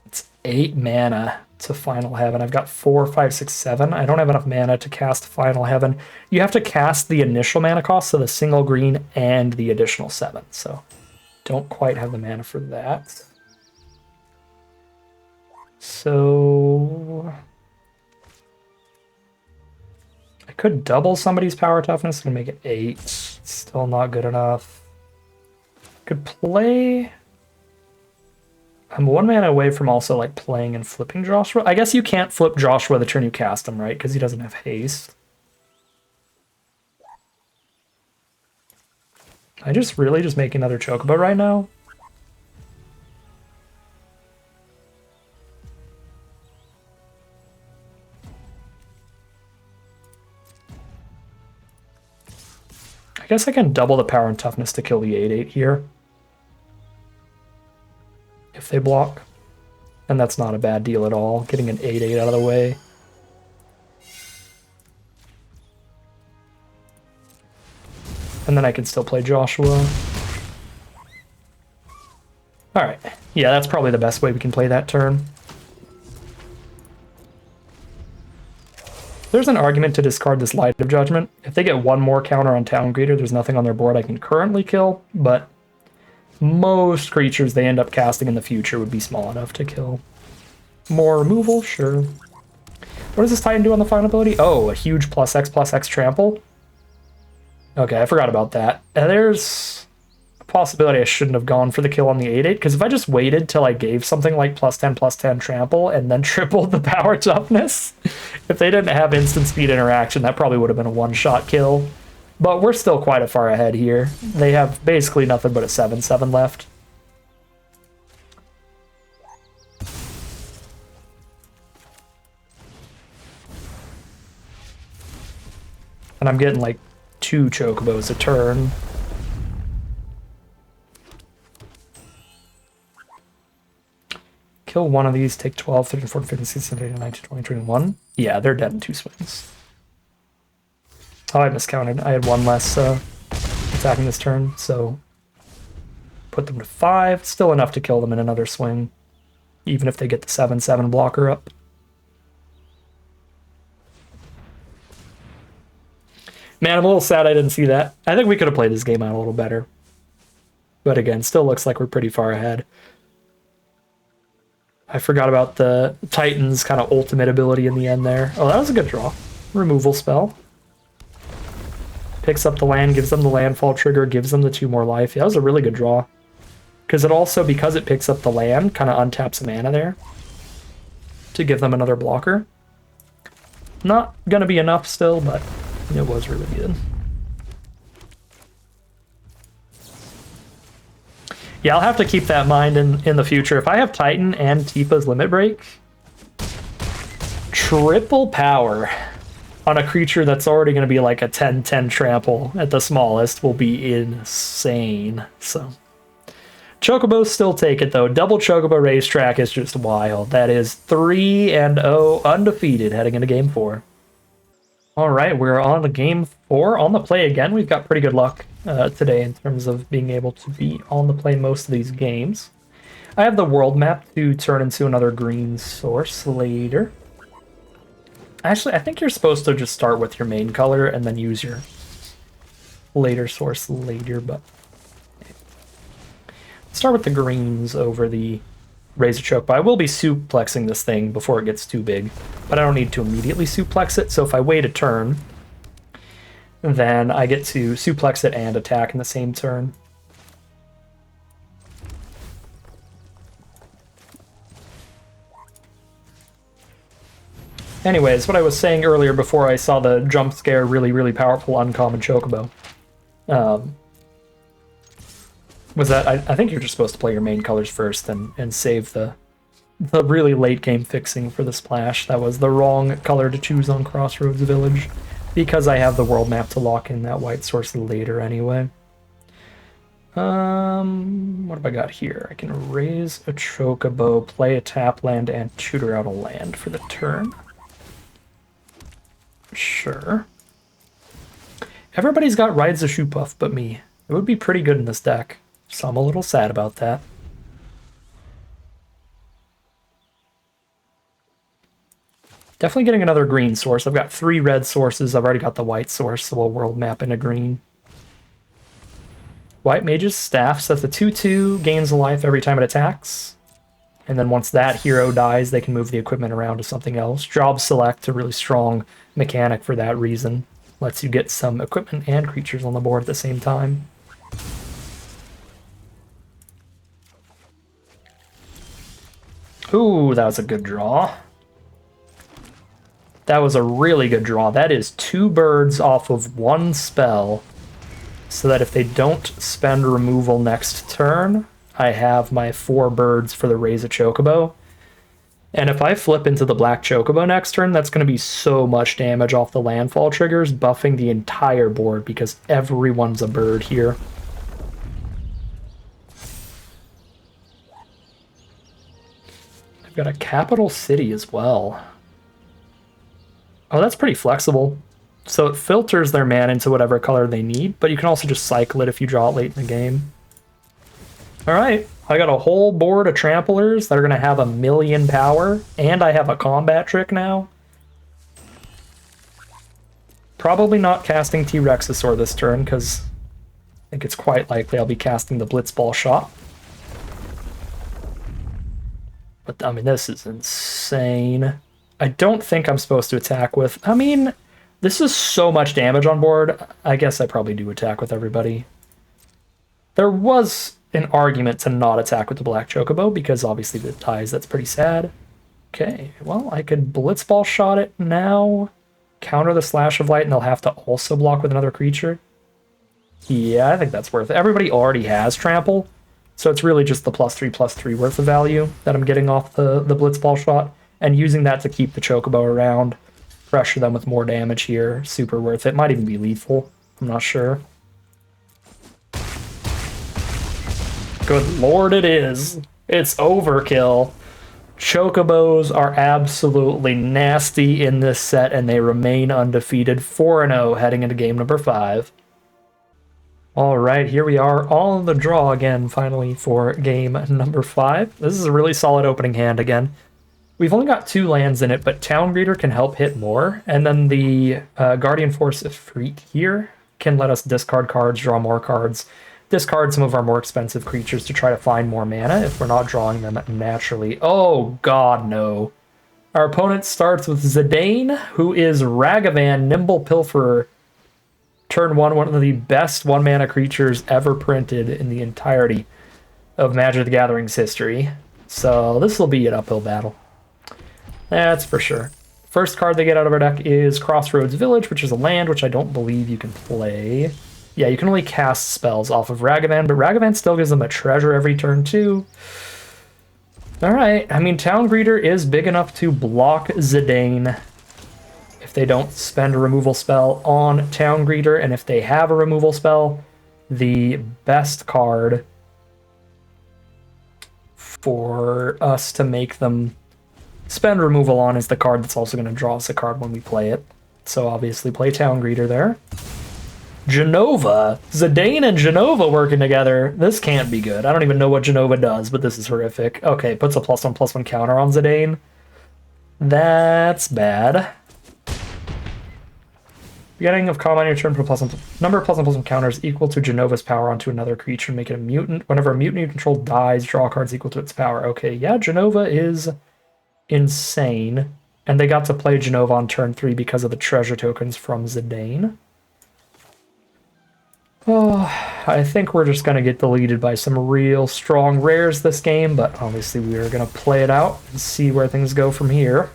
It's 8 mana to Final Heaven. I've got 4, 5, 6, 7. I don't have enough mana to cast Final Heaven. You have to cast the initial mana cost, so the single green and the additional 7. So don't quite have the mana for that. So I could double somebody's power toughness and make it 8. Still not good enough. Could play... I'm 1 mana away from also like playing and flipping Joshua. I guess you can't flip Joshua the turn you cast him, right? Because he doesn't have haste. I just really just make another Chocobo right now. I guess I can double the power and toughness to kill the 8/8 here, if they block. And that's not a bad deal at all, getting an 8/8 out of the way. And then I can still play Joshua. Alright, yeah, that's probably the best way we can play that turn. There's an argument to discard this Light of Judgment. If they get 1 more counter on Town Greeter, there's nothing on their board I can currently kill, but most creatures they end up casting in the future would be small enough to kill. More removal, sure. What does this Titan do on the final ability? Oh, a huge +X trample? Okay, I forgot about that. There's a possibility I shouldn't have gone for the kill on the 8/8, because if I just waited till I gave something like +10/+10 trample and then tripled the power toughness, if they didn't have instant speed interaction, that probably would have been a one-shot kill. But we're still quite a far ahead here. They have basically nothing but a 7/7 left. And I'm getting like 2 chocobos a turn. Kill one of these, take 12, 13, 14, 15, 16, 17, 18, 19, 20, 21. Yeah, they're dead in 2 swings. Oh, I miscounted. I had 1 less attacking this turn, so put them to 5. Still enough to kill them in another swing, even if they get the 7/7 blocker up. Man, I'm a little sad I didn't see that. I think we could have played this game out a little better. But again, still looks like we're pretty far ahead. I forgot about the Titan's kind of ultimate ability in the end there. Oh, that was a good draw. Removal spell. Picks up the land, gives them the landfall trigger, gives them the 2 more life. Yeah, that was a really good draw. Because it also, because it picks up the land, kind of untaps a mana there to give them another blocker. Not going to be enough still, but it was really good. Yeah, I'll have to keep that in mind in the future. If I have Titan and Tifa's Limit Break, triple power on a creature that's already going to be like a 10/10 trample at the smallest will be insane. So, Chocobos still take it though. Double Chocobo Racetrack is just wild. That is 3-0 undefeated heading into game 4. All right, we're on to game 4. On the play again. We've got pretty good luck today in terms of being able to be on the play most of these games. I have the world map to turn into another green source later. Actually, I think you're supposed to just start with your main color and then use your later source later, but start with the greens over the Razor Choke. But I will be suplexing this thing before it gets too big, but I don't need to immediately suplex it, so if I wait a turn, then I get to suplex it and attack in the same turn. Anyways, what I was saying earlier before I saw the jump scare really powerful uncommon Chocobo was that I think you're just supposed to play your main colors first and save the really late game fixing for the splash. That was the wrong color to choose on Crossroads Village because I have the world map to lock in that white source later anyway. What have I got here? I can raise a Chocobo, play a tap land, and tutor out a land for the turn. Sure. Everybody's got Rides the Shoe Puff but me. It would be pretty good in this deck, so I'm a little sad about that. Definitely getting another green source. I've got 3 red sources. I've already got the white source, so we'll world map into green. White Mage's Staff sets a 2/2, gains a life every time it attacks. And then once that hero dies, they can move the equipment around to something else. Job Select, a really strong mechanic for that reason. Lets you get some equipment and creatures on the board at the same time. Ooh, that was a good draw. That was a really good draw. That is 2 birds off of 1 spell, so that if they don't spend removal next turn, I have my 4 birds for the Raise a Chocobo. And if I flip into the black Chocobo next turn, that's going to be so much damage off the landfall triggers, buffing the entire board because everyone's a bird here. I've got a capital city as well. Oh, that's pretty flexible. So it filters their mana into whatever color they need, but you can also just cycle it if you draw it late in the game. All right, I got a whole board of tramplers that are going to have 1,000,000 power, and I have a combat trick now. Probably not casting T-Rexasaur this turn, because I think it's quite likely I'll be casting the Blitzball Shot. But, I mean, this is insane. I don't think I'm supposed to attack with... I mean, this is so much damage on board. I guess I probably do attack with everybody. There was an argument to not attack with the Black Chocobo, because obviously the ties, that's pretty sad. Okay, well, I could Blitzball Shot it now, counter the Slash of Light, and they'll have to also block with another creature. Yeah, I think that's worth it. Everybody already has Trample, so it's really just the +3/+3 worth of value that I'm getting off the Blitzball Shot, and using that to keep the Chocobo around pressure them with more damage here. Super worth it. Might even be lethal. I'm not sure. Good lord, it is. It's overkill. Chocobos are absolutely nasty in this set, and they remain undefeated 4-0 heading into game number 5. All right, here we are on the draw again, finally, for game number 5. This is a really solid opening hand again. We've only got 2 lands in it, but Town Greeter can help hit more, and then the Guardian Force Freak here can let us discard cards, draw more cards, discard some of our more expensive creatures to try to find more mana if we're not drawing them naturally. Oh god, no. Our opponent starts with Zidane, who is Ragavan, Nimble Pilferer. Turn 1, one of the best 1-mana creatures ever printed in the entirety of Magic the Gathering's history. So this will be an uphill battle. That's for sure. First card they get out of our deck is Crossroads Village, which is a land which I don't believe you can play. Yeah, you can only cast spells off of Ragavan, but Ragavan still gives them a treasure every turn too. Alright, I mean, Town Greeter is big enough to block Zidane if they don't spend a removal spell on Town Greeter, and if they have a removal spell, the best card for us to make them spend removal on is the card that's also going to draw us a card when we play it. So obviously play Town Greeter there. Genova. Zidane and Genova working together. This can't be good. I don't even know what Genova does, but this is horrific. Okay, puts a +1/+1 counter on Zidane. That's bad. Beginning of combat on your turn, put number of +1/+1 counters equal to Genova's power onto another creature and make it a mutant. Whenever a mutant you control dies, draw cards equal to its power. Okay, yeah, Genova is insane. And they got to play Genova on turn 3 because of the treasure tokens from Zidane. Oh, I think we're just going to get deleted by some real strong rares this game, but obviously we are going to play it out and see where things go from here.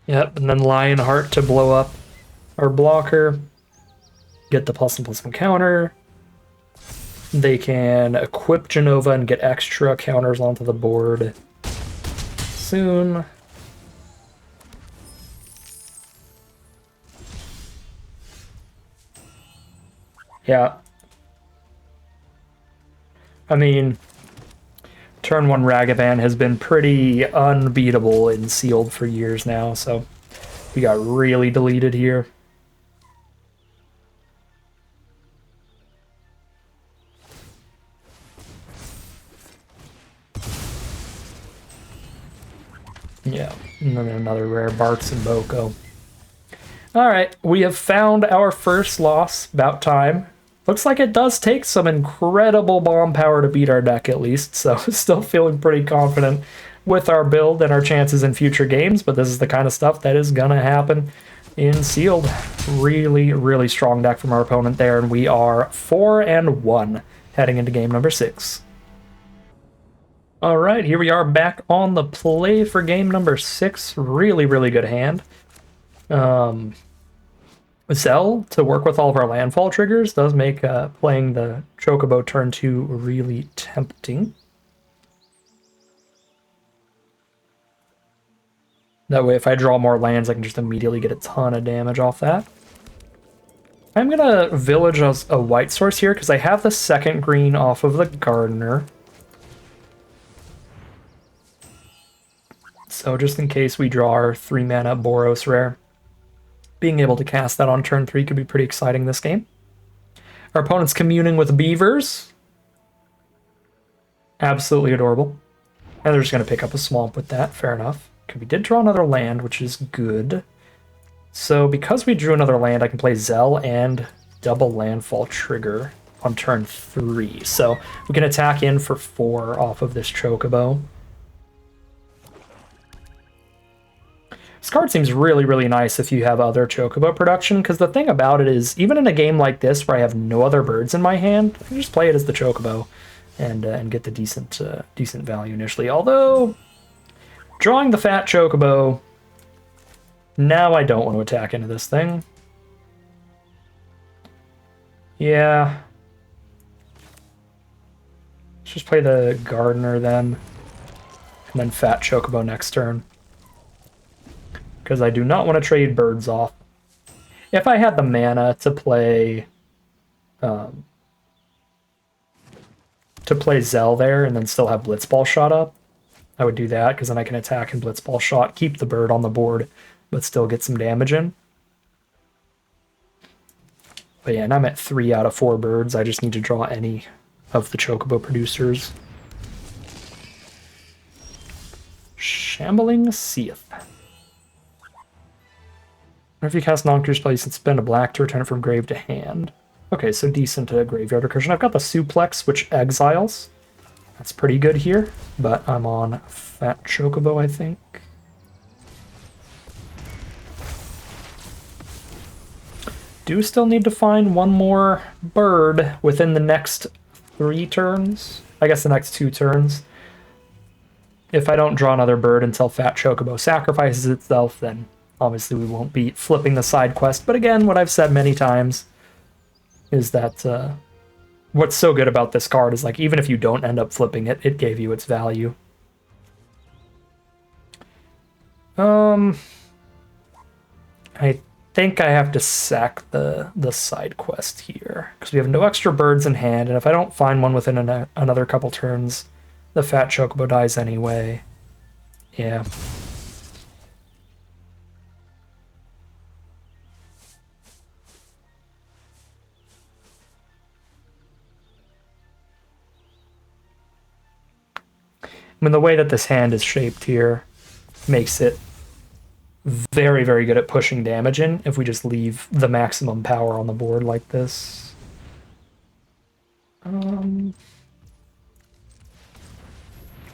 Yep, and then Lionheart to blow up our blocker. Get the +1/+1 counter. They can equip Genova and get extra counters onto the board soon. Yeah. I mean, turn 1 Ragavan has been pretty unbeatable in Sealed for years now, so we got really deleted here. Yeah, and then another rare Barks and Boko. Alright, we have found our first loss. About time. Looks like it does take some incredible bomb power to beat our deck at least, so still feeling pretty confident with our build and our chances in future games, but this is the kind of stuff that is gonna happen in Sealed. Really, really strong deck from our opponent there, and we are 4-1 heading into game number 6. All right, here we are back on the play for game number 6. Really, really good hand. Zell, to work with all of our landfall triggers, does make playing the Chocobo turn 2 really tempting. That way, if I draw more lands, I can just immediately get a ton of damage off that. I'm going to village a white source here, because I have the second green off of the Gardener. So just in case we draw our 3-mana Boros rare, being able to cast that on turn 3 could be pretty exciting this game. Our opponent's communing with beavers. Absolutely adorable. And they're just going to pick up a swamp with that. Fair enough. Okay, we did draw another land, which is good. So because we drew another land, I can play Zell and double landfall trigger on turn 3. So we can attack in for 4 off of this Chocobo. This card seems really, really nice if you have other Chocobo production, because the thing about it is, even in a game like this where I have no other birds in my hand, I can just play it as the Chocobo and get the decent value initially. Although, Drawing the fat chocobo. Now I don't want to attack into this thing. Yeah. Let's just play the gardener then. And then fat chocobo next turn. Because I do not want to trade birds off. If I had the mana to play Zell there and then still have Blitzball shot up, I would do that, because then I can attack and Blitzball shot, keep the bird on the board, but still get some damage in. But yeah, and I'm at 3 out of 4 birds. I just need to draw any of the chocobo producers. Shambling Seath. If you cast non-creature spell, you can spend a black to return it from grave to hand. Okay, so decent graveyard recursion. I've got the Suplex, which exiles. That's pretty good here, but I'm on Fat Chocobo, I think. Do still need to find one more bird within the next 3 turns. I guess the next 2 turns. If I don't draw another bird until Fat Chocobo sacrifices itself, then obviously we won't be flipping the side quest. But again, what I've said many times is that what's so good about this card is, like, even if you don't end up flipping it, it gave you its value. I think I have to sack the side quest here, because we have no extra birds in hand, and if I don't find one within another couple turns, the Fat Chocobo dies anyway. Yeah. I mean, the way that this hand is shaped here makes it very, very good at pushing damage in if we just leave the maximum power on the board like this.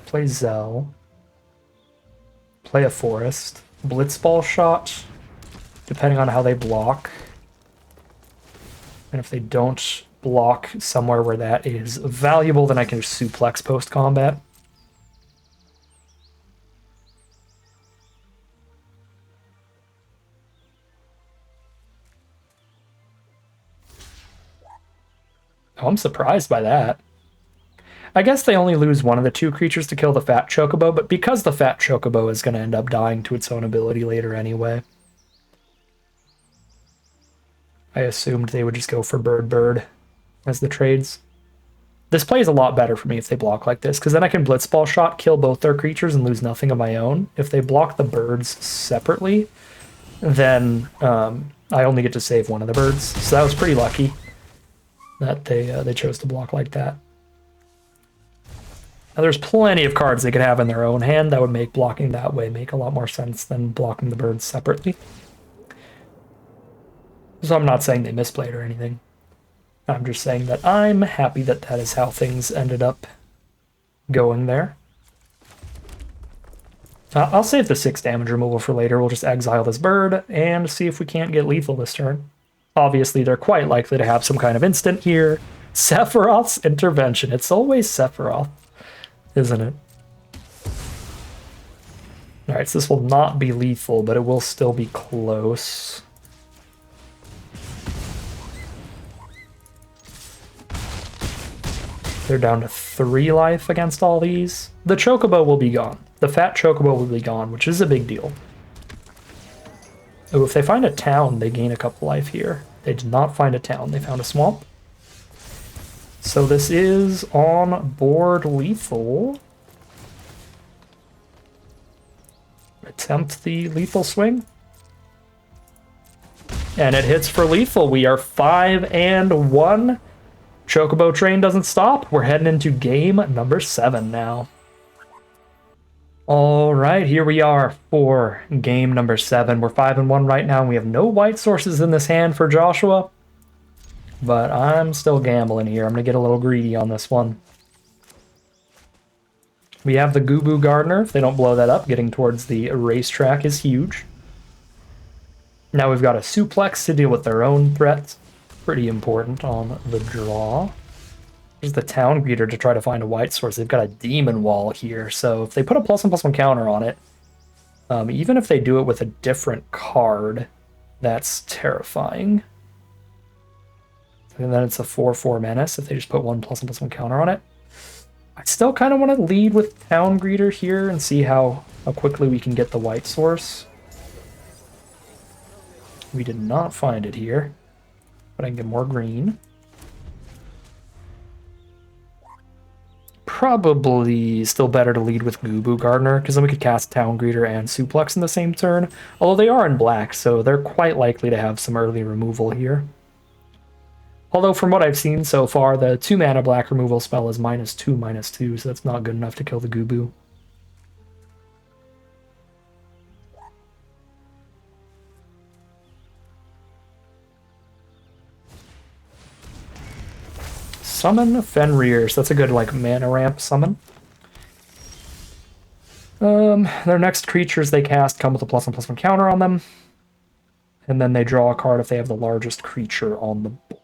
Play Zell. Play a Forest. Blitzball shot, depending on how they block. And if they don't block somewhere where that is valuable, then I can just suplex post-combat. Oh, I'm surprised by that. I guess they only lose one of the 2 creatures to kill the Fat Chocobo, but because the Fat Chocobo is going to end up dying to its own ability later anyway, I assumed they would just go for Bird as the trades. This plays a lot better for me if they block like this, because then I can Blitzball shot, kill both their creatures, and lose nothing of my own. If they block the birds separately, then I only get to save one of the birds. So that was pretty lucky that they chose to block like that. Now, there's plenty of cards they could have in their own hand that would make blocking that way make a lot more sense than blocking the birds separately. So I'm not saying they misplayed or anything. I'm just saying that I'm happy that that is how things ended up going there. I'll save the 6 damage removal for later. We'll just exile this bird and see if we can't get lethal this turn. Obviously, they're quite likely to have some kind of instant here. Sephiroth's Intervention. It's always Sephiroth, isn't it? Alright, so this will not be lethal, but it will still be close. They're down to 3 life against all these. The Chocobo will be gone. The Fat Chocobo will be gone, which is a big deal. Oh, if they find a town, they gain a couple life here. They did not find a town. They found a swamp. So this is on board lethal. Attempt the lethal swing. And it hits for lethal. We are 5-1. Chocobo train doesn't stop. We're heading into game number 7 now. All right, here we are for game number 7. We're 5-1 right now, and we have no white sources in this hand for Joshua. But I'm still gambling here. I'm going to get a little greedy on this one. We have the Goo Gardener. If they don't blow that up, getting towards the racetrack is huge. Now we've got a Suplex to deal with their own threats. Pretty important on the draw. There's the Town Greeter to try to find a white source. They've got a Demon Wall here, so if they put a +1/+1 counter on it, Even if they do it with a different card, that's terrifying. And then it's a 4/4 menace if they just put 1+1/+1 counter on it. I still kind of want to lead with Town Greeter here and see how quickly we can get the white source. We did not find it here, but I can get more green. Probably still better to lead with Gubu Gardener, because then we could cast Town Greeter and Suplex in the same turn. Although they are in black, so they're quite likely to have some early removal here. Although from what I've seen so far, the 2-mana black removal spell is -2/-2, so that's not good enough to kill the Gubu. Summon Fenrir, so that's a good like mana ramp summon. Their next creatures they cast come with a +1/+1 counter on them. And then they draw a card if they have the largest creature on the board.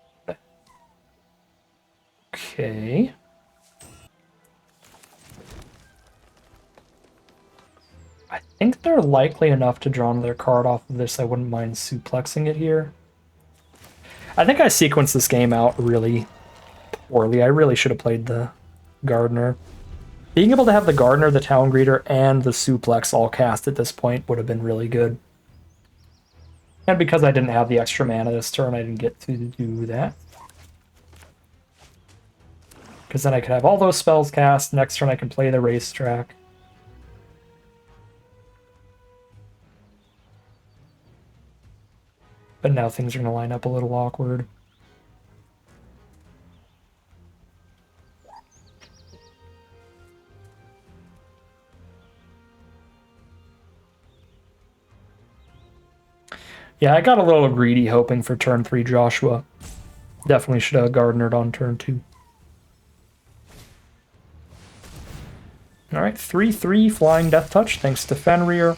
Okay. I think they're likely enough to draw another card off of this. I wouldn't mind suplexing it here. I think I sequenced this game out really poorly. I really should have played the Gardener. Being able to have the Gardener, the Town Greeter, and the Suplex all cast at this point would have been really good. And because I didn't have the extra mana this turn, I didn't get to do that. Because then I could have all those spells cast. Next turn I can play the Racetrack. But now things are going to line up a little awkward. Yeah, I got a little greedy hoping for turn 3 Joshua. Definitely should have Gardenered on turn 2. Alright, 3/3 Flying Death Touch thanks to Fenrir.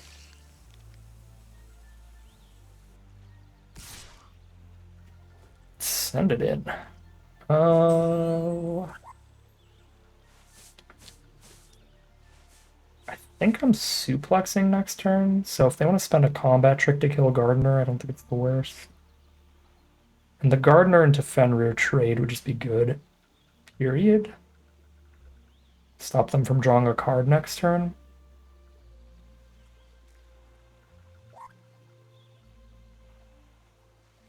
Send it in. I think I'm suplexing next turn, so if they want to spend a combat trick to kill Gardener, I don't think it's the worst. And the Gardener into Fenrir trade would just be good. Period. Stop them from drawing a card next turn.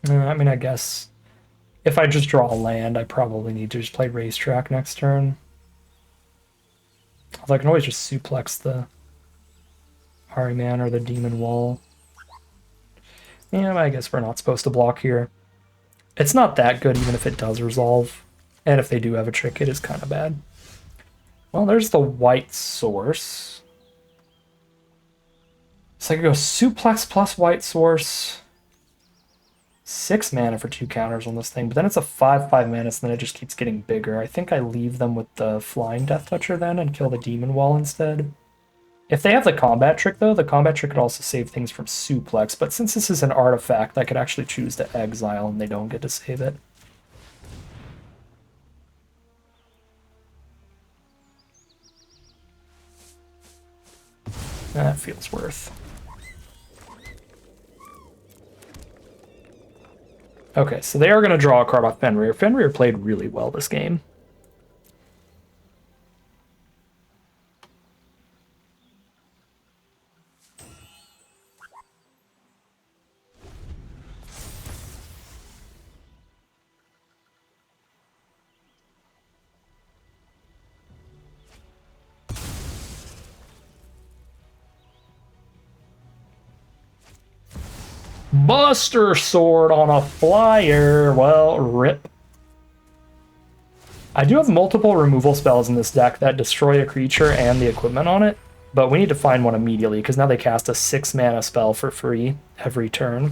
I mean, I guess if I just draw a land, I probably need to just play Racetrack next turn. Although I can always just suplex the Harryman or the Demon Wall. Yeah, I guess we're not supposed to block here. It's not that good even if it does resolve. And if they do have a trick, it is kind of bad. Well, there's the white source. So I could go Suplex plus white source. 6 mana for 2 counters on this thing, but then it's a 5/5 menace, and then it just keeps getting bigger. I think I leave them with the Flying Death Toucher then and kill the Demon Wall instead. If they have the combat trick, though, the combat trick could also save things from suplex, but since this is an artifact, I could actually choose to exile and they don't get to save it. That feels worth. Okay, so they are going to draw a card off Fenrir. Fenrir played really well this game. Buster Sword on a flyer. Well, rip. I do have multiple removal spells in this deck that destroy a creature and the equipment on it, but we need to find one immediately because now they cast a 6-mana spell for free every turn.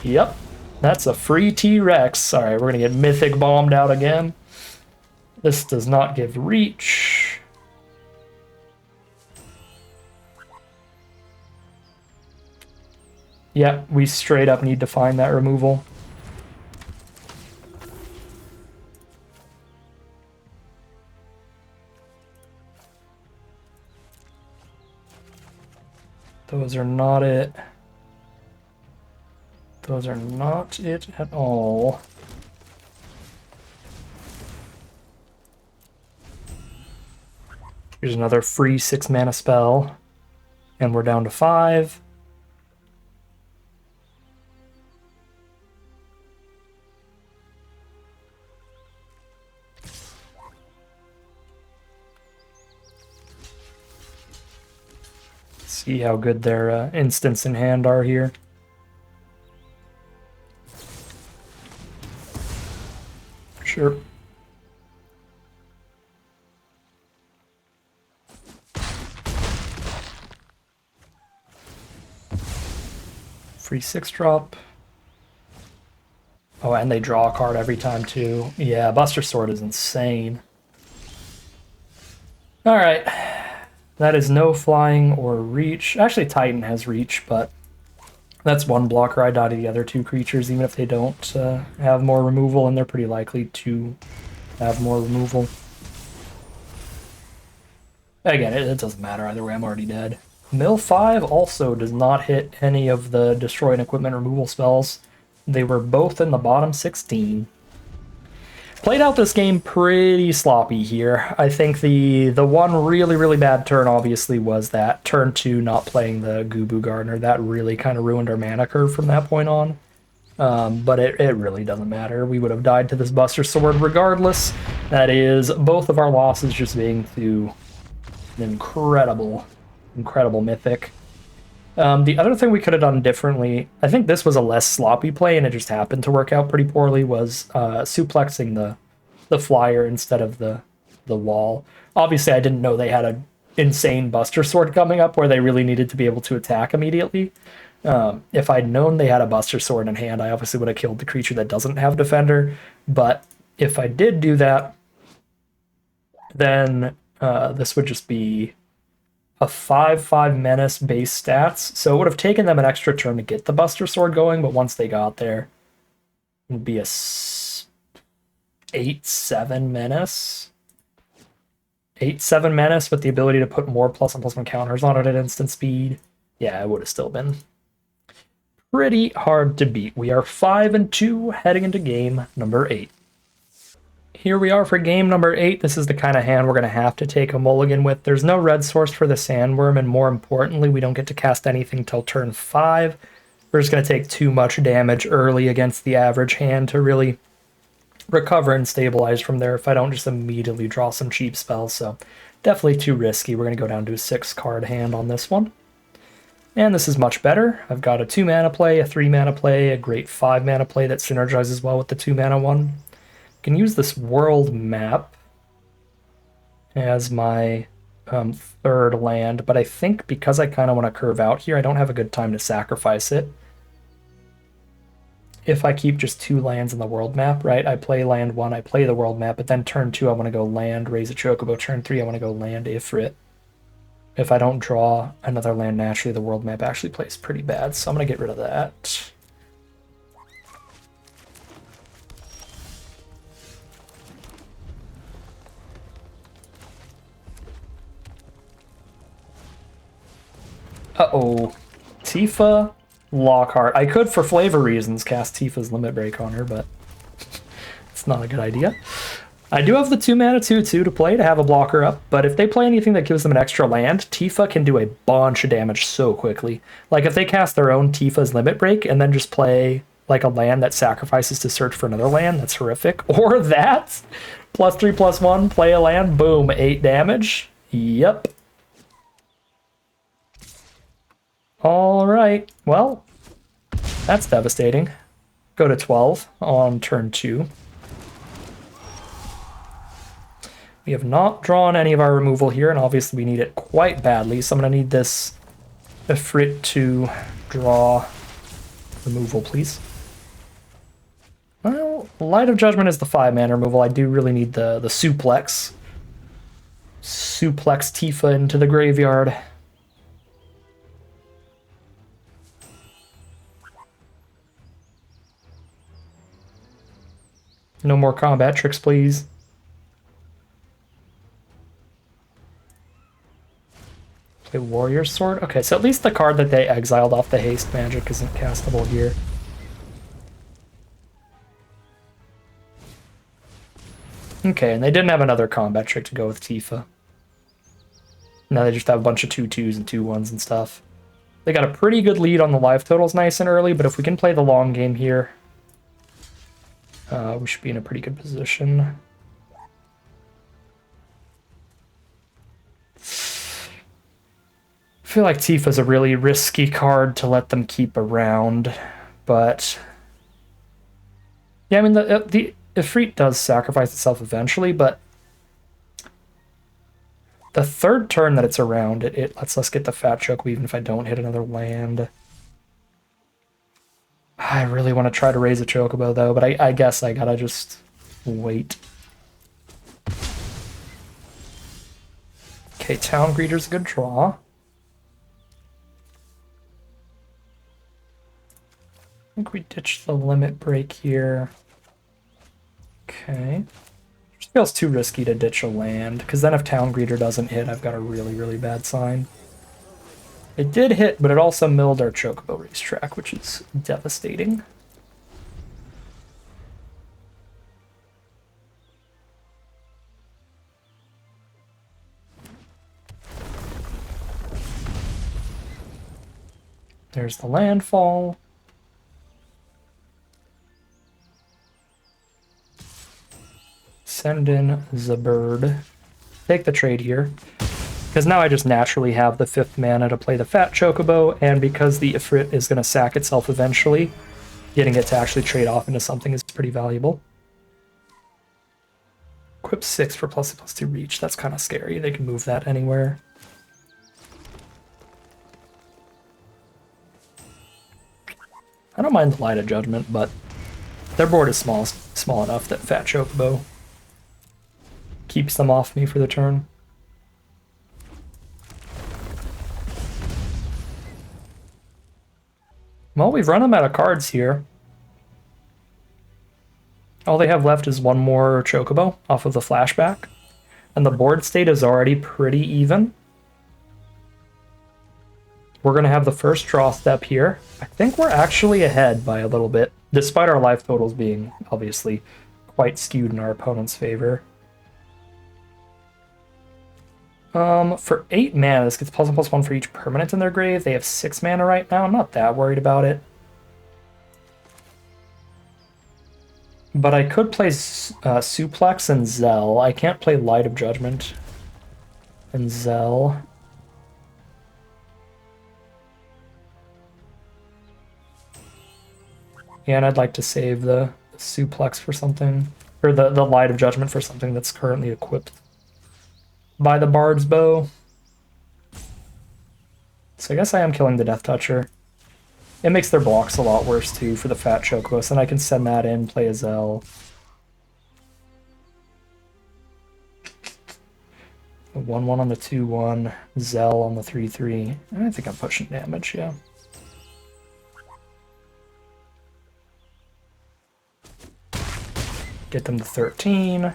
Yep, that's a free T-Rex. All right, we're going to get Mythic Bombed out again. This does not give reach. Yeah, we straight up need to find that removal. Those are not it. Those are not it at all. Here's another free 6 mana spell. And we're down to 5. See how good their instants in hand are here. Sure. Free 6-drop. Oh, and they draw a card every time too. Yeah, Buster Sword is insane. Alright. That is no flying or reach. Actually, Titan has reach, but that's one blocker. I die to the other 2 creatures, even if they don't have more removal, and they're pretty likely to have more removal. Again, it doesn't matter either way, I'm already dead. Mill 5 also does not hit any of the destroy and equipment removal spells. They were both in the bottom 16. Played out this game pretty sloppy here. I think the one really bad turn obviously was that turn 2 not playing the Gubu Gardener. That really kind of ruined our mana curve from that point on. But it really doesn't matter. We would have died to this Buster Sword regardless. That is both of our losses just being to an incredible mythic. The other thing we could have done differently, I think this was a less sloppy play and it just happened to work out pretty poorly, was suplexing the flyer instead of the wall. Obviously, I didn't know they had an insane Buster Sword coming up where they really needed to be able to attack immediately. If I'd known they had a Buster Sword in hand, I obviously would have killed the creature that doesn't have Defender. But if I did do that, then this would just be a 5/5 menace base stats. So it would have taken them an extra turn to get the Buster Sword going, but once they got there, it would be a 8/7 menace. 8/7 menace with the ability to put more +1/+1 counters on it at instant speed. Yeah, it would have still been pretty hard to beat. We are 5-2 heading into game number 8. Here we are for game number 8. This is the kind of hand we're going to have to take a mulligan with. There's no red source for the Sandworm, and more importantly, we don't get to cast anything till turn 5. We're just going to take too much damage early against the average hand to really recover and stabilize from there if I don't just immediately draw some cheap spells. So definitely too risky. We're going to go down to a 6-card hand on this one. And this is much better. I've got a 2-mana play, a 3-mana play, a great 5-mana play that synergizes well with the 2-mana one. Can use this world map as my third land, but I think because I kind of want to curve out here, I don't have a good time to sacrifice it. If I keep just 2 lands in the world map, right? I play land 1, I play the world map, but then turn 2 I want to go land, raise a Chocobo, turn 3 I want to go land Ifrit. If I don't draw another land naturally, the world map actually plays pretty bad, so I'm going to get rid of that. Uh-oh. Tifa, Lockhart. I could, for flavor reasons, cast Tifa's Limit Break on her, but it's not a good idea. I do have the 2-mana 2/2 to play to have a blocker up, but if they play anything that gives them an extra land, Tifa can do a bunch of damage so quickly. Like, if they cast their own Tifa's Limit Break and then just play, like, a land that sacrifices to search for another land, that's horrific. Or that! +3/+1, play a land, boom, 8 damage. Yep. Alright, well, that's devastating. Go to 12 on turn 2. We have not drawn any of our removal here, and obviously we need it quite badly, so I'm going to need this Ifrit to draw removal, please. Well, Light of Judgment is the 5-mana removal. I do really need the suplex. Suplex Tifa into the graveyard. No more combat tricks, please. Play Warrior Sword. Okay, so at least the card that they exiled off the haste magic isn't castable here. Okay, and they didn't have another combat trick to go with Tifa. Now they just have a bunch of 2/2s and 2/1s and stuff. They got a pretty good lead on the life totals nice and early, but if we can play the long game here, we should be in a pretty good position. I feel like Tifa's a really risky card to let them keep around, but yeah, I mean the Ifrit does sacrifice itself eventually, but the third turn that it's around, it lets us get the Fat Chocobo even if I don't hit another land. I really want to try to raise a Chocobo though, but I guess I gotta just wait. Okay, Town Greeter's a good draw. I think we ditch the limit break here. Okay. Just feels too risky to ditch a land, because then if Town Greeter doesn't hit, I've got a really, really bad sign. It did hit, but it also milled our Chocobo racetrack, which is devastating. There's the landfall. Send in the bird. Take the trade here. Because now I just naturally have the 5th mana to play the Fat Chocobo, and because the Ifrit is going to sack itself eventually, getting it to actually trade off into something is pretty valuable. Equip 6 for +2/+2 reach. That's kind of scary. They can move that anywhere. I don't mind the Light of Judgment, but their board is small enough that Fat Chocobo keeps them off me for the turn. Well, we've run them out of cards here. All they have left is one more Chocobo off of the flashback, and the board state is already pretty even. We're going to have the first draw step here. I think we're actually ahead by a little bit, despite our life totals being obviously quite skewed in our opponent's favor. For 8 mana, this gets +1/+1 for each permanent in their grave. They have 6 mana right now. I'm not that worried about it. But I could play Suplex and Zell. I can't play Light of Judgment and Zell. Yeah, and I'd like to save the Suplex for something, or the Light of Judgment for something that's currently equipped by the Bard's Bow. So I guess I am killing the Death Toucher. It makes their blocks a lot worse too for the Fat Chocobo, so then I can send that in, play a Zell. A 1/1 on the 2/1, Zell on the 3/3. I think I'm pushing damage, yeah. Get them to 13.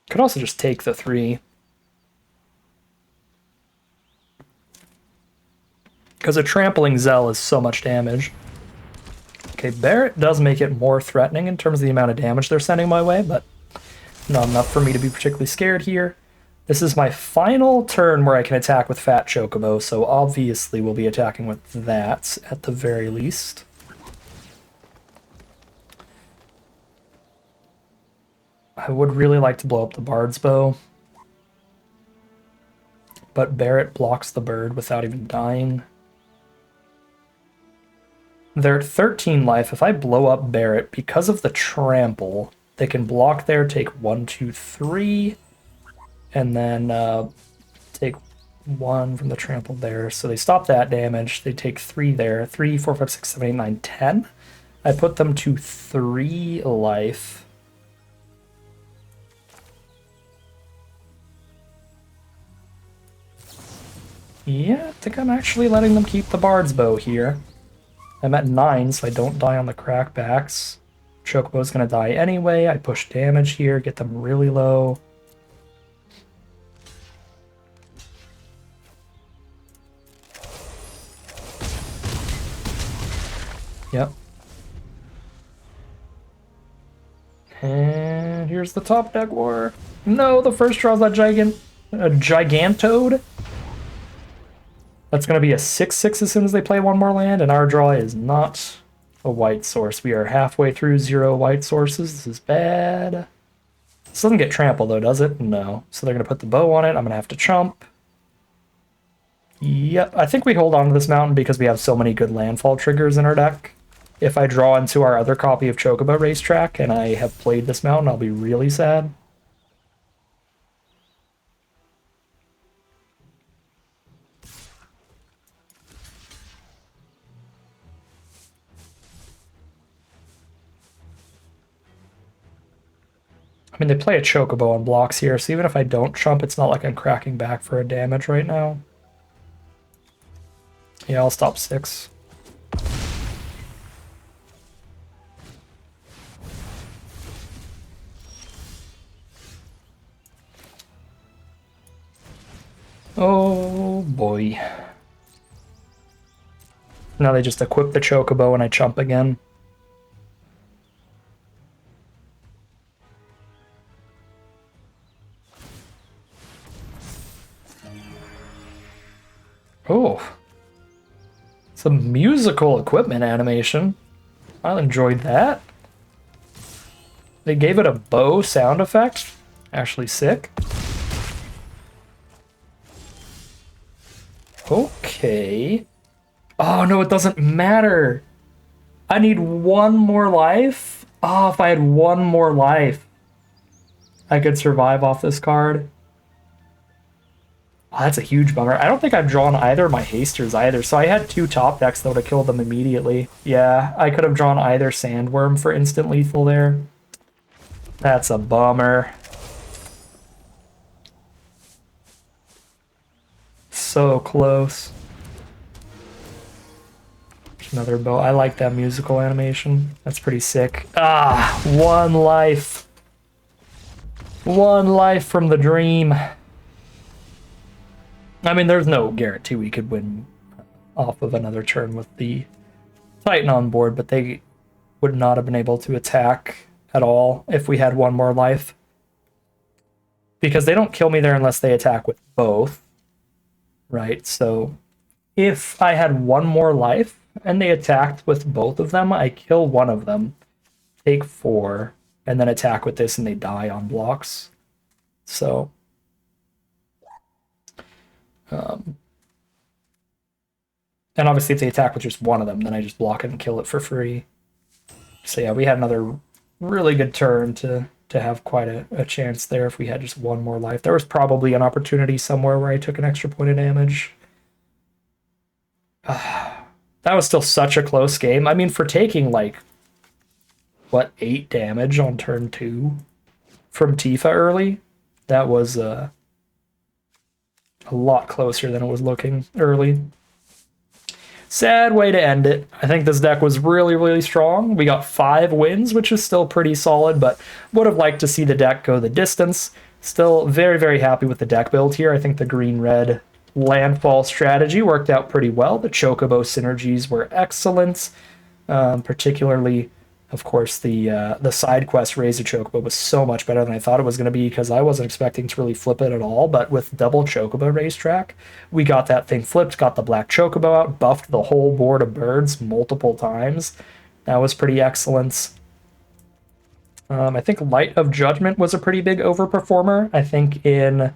Could also just take the 3. Because a trampling Zell is so much damage. Okay, Barret does make it more threatening in terms of the amount of damage they're sending my way, but not enough for me to be particularly scared here. This is my final turn where I can attack with Fat Chocobo, so obviously we'll be attacking with that at the very least. I would really like to blow up the Bard's Bow, but Barret blocks the bird without even dying. They're at 13 life. If I blow up Barret, because of the trample, they can block there, take 1, 2, 3, and then take 1 from the trample there. So they stop that damage. They take 3 there. 3, 4, 5, 6, 7, 8, 9, 10. I put them to 3 life. Yeah, I think I'm actually letting them keep the Bard's Bow here. I'm at 9, so I don't die on the crackbacks. Chocobo's gonna die anyway. I push damage here, get them really low. Yep. And here's the top deck war. No, the first draw's a Gigantode. That's going to be a 6/6 as soon as they play one more land, and our draw is not a white source. We are halfway through 0 white sources. This is bad. This doesn't get trampled, though, does it? No. So they're going to put the bow on it. I'm going to have to chump. Yep, I think we hold on to this mountain because we have so many good landfall triggers in our deck. If I draw into our other copy of Chocobo Racetrack and I have played this mountain, I'll be really sad. I mean, they play a Chocobo on blocks here, so even if I don't chump, it's not like I'm cracking back for a damage right now. Yeah, I'll stop 6. Oh boy. Now they just equip the Chocobo and I chump again. Oh. Some musical equipment animation. I enjoyed that. They gave it a bow sound effect. Actually sick. Okay. Oh, no, it doesn't matter. I need one more life? Oh, if I had one more life, I could survive off this card. Oh, that's a huge bummer. I don't think I've drawn either of my hasters either, so I had 2 top decks that would have killed them immediately. Yeah, I could have drawn either Sandworm for instant lethal there. That's a bummer. So close. Another bow. I like that musical animation. That's pretty sick. Ah, 1 life. 1 life from the dream. I mean, there's no guarantee we could win off of another turn with the Titan on board, but they would not have been able to attack at all if we had 1 more life. Because they don't kill me there unless they attack with both. Right? So if I had 1 more life and they attacked with both of them, I kill one of them, take 4, and then attack with this and they die on blocks. So and obviously if they attack with just one of them, then I just block it and kill it for free. So yeah, we had another really good turn to have quite a chance there if we had just 1 more life. There was probably an opportunity somewhere where I took an extra point of damage. That was still such a close game. I mean, for taking like, what, 8 damage on turn 2 from Tifa early, that was a lot closer than it was looking early. Sad way to end it. I think this deck was really, really strong. We got 5 wins, which is still pretty solid, but would have liked to see the deck go the distance. Still very, very happy with the deck build here. I think the green-red landfall strategy worked out pretty well. The Chocobo synergies were excellent, particularly, of course, the side quest Raise a Chocobo was so much better than I thought it was going to be because I wasn't expecting to really flip it at all, but with double Chocobo Racetrack, we got that thing flipped, got the black Chocobo out, buffed the whole board of birds multiple times. That was pretty excellent. I think Light of Judgment was a pretty big overperformer. I think in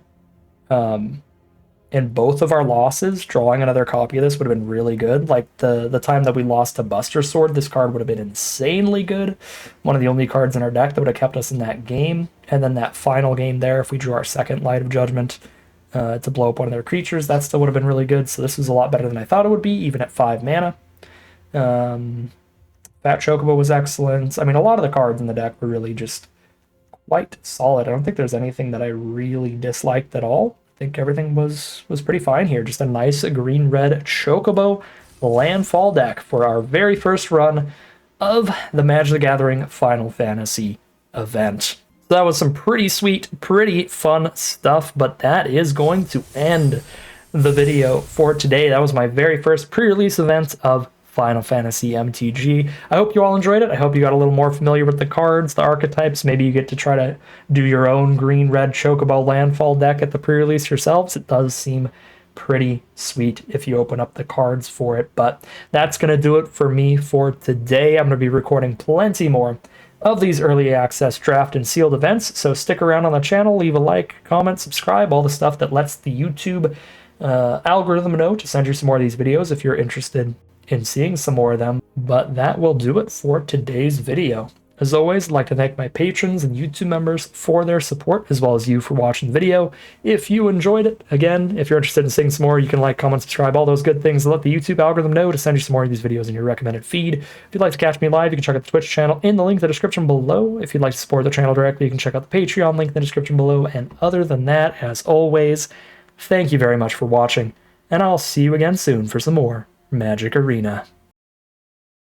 both of our losses, drawing another copy of this would have been really good. Like the time that we lost to Buster Sword, this card would have been insanely good. One of the only cards in our deck that would have kept us in that game. And then that final game there, if we drew our second Light of Judgment to blow up one of their creatures, that still would have been really good. So this was a lot better than I thought it would be, even at 5 mana. Fat Chocobo was excellent. I mean, a lot of the cards in the deck were really just quite solid. I don't think there's anything that I really disliked at all. I think everything was pretty fine here. Just a nice green-red Chocobo landfall deck for our very first run of the Magic the Gathering Final Fantasy event. So that was some pretty sweet, pretty fun stuff, but that is going to end the video for today. That was my very first pre-release event of Final Fantasy MTG. I hope you all enjoyed it. I hope you got a little more familiar with the cards, the archetypes. Maybe you get to try to do your own green-red Chocobo landfall deck at the pre-release yourselves. It does seem pretty sweet if you open up the cards for it. But that's going to do it for me for today. I'm going to be recording plenty more of these early access draft and sealed events. So stick around on the channel, leave a like, comment, subscribe, all the stuff that lets the YouTube algorithm know to send you some more of these videos if you're interested in seeing some more of them. But that will do it for today's video. As always, I'd like to thank my patrons and YouTube members for their support, as well as you for watching the video. If you enjoyed it, again, if you're interested in seeing some more, you can like, comment, subscribe, all those good things to let the YouTube algorithm know to send you some more of these videos in your recommended feed. If you'd like to catch me live, you can check out the Twitch channel in the link in the description below. If you'd like to support the channel directly, you can check out the Patreon link in the description below. And other than that, as always, thank you very much for watching, and I'll see you again soon for some more Magic Arena.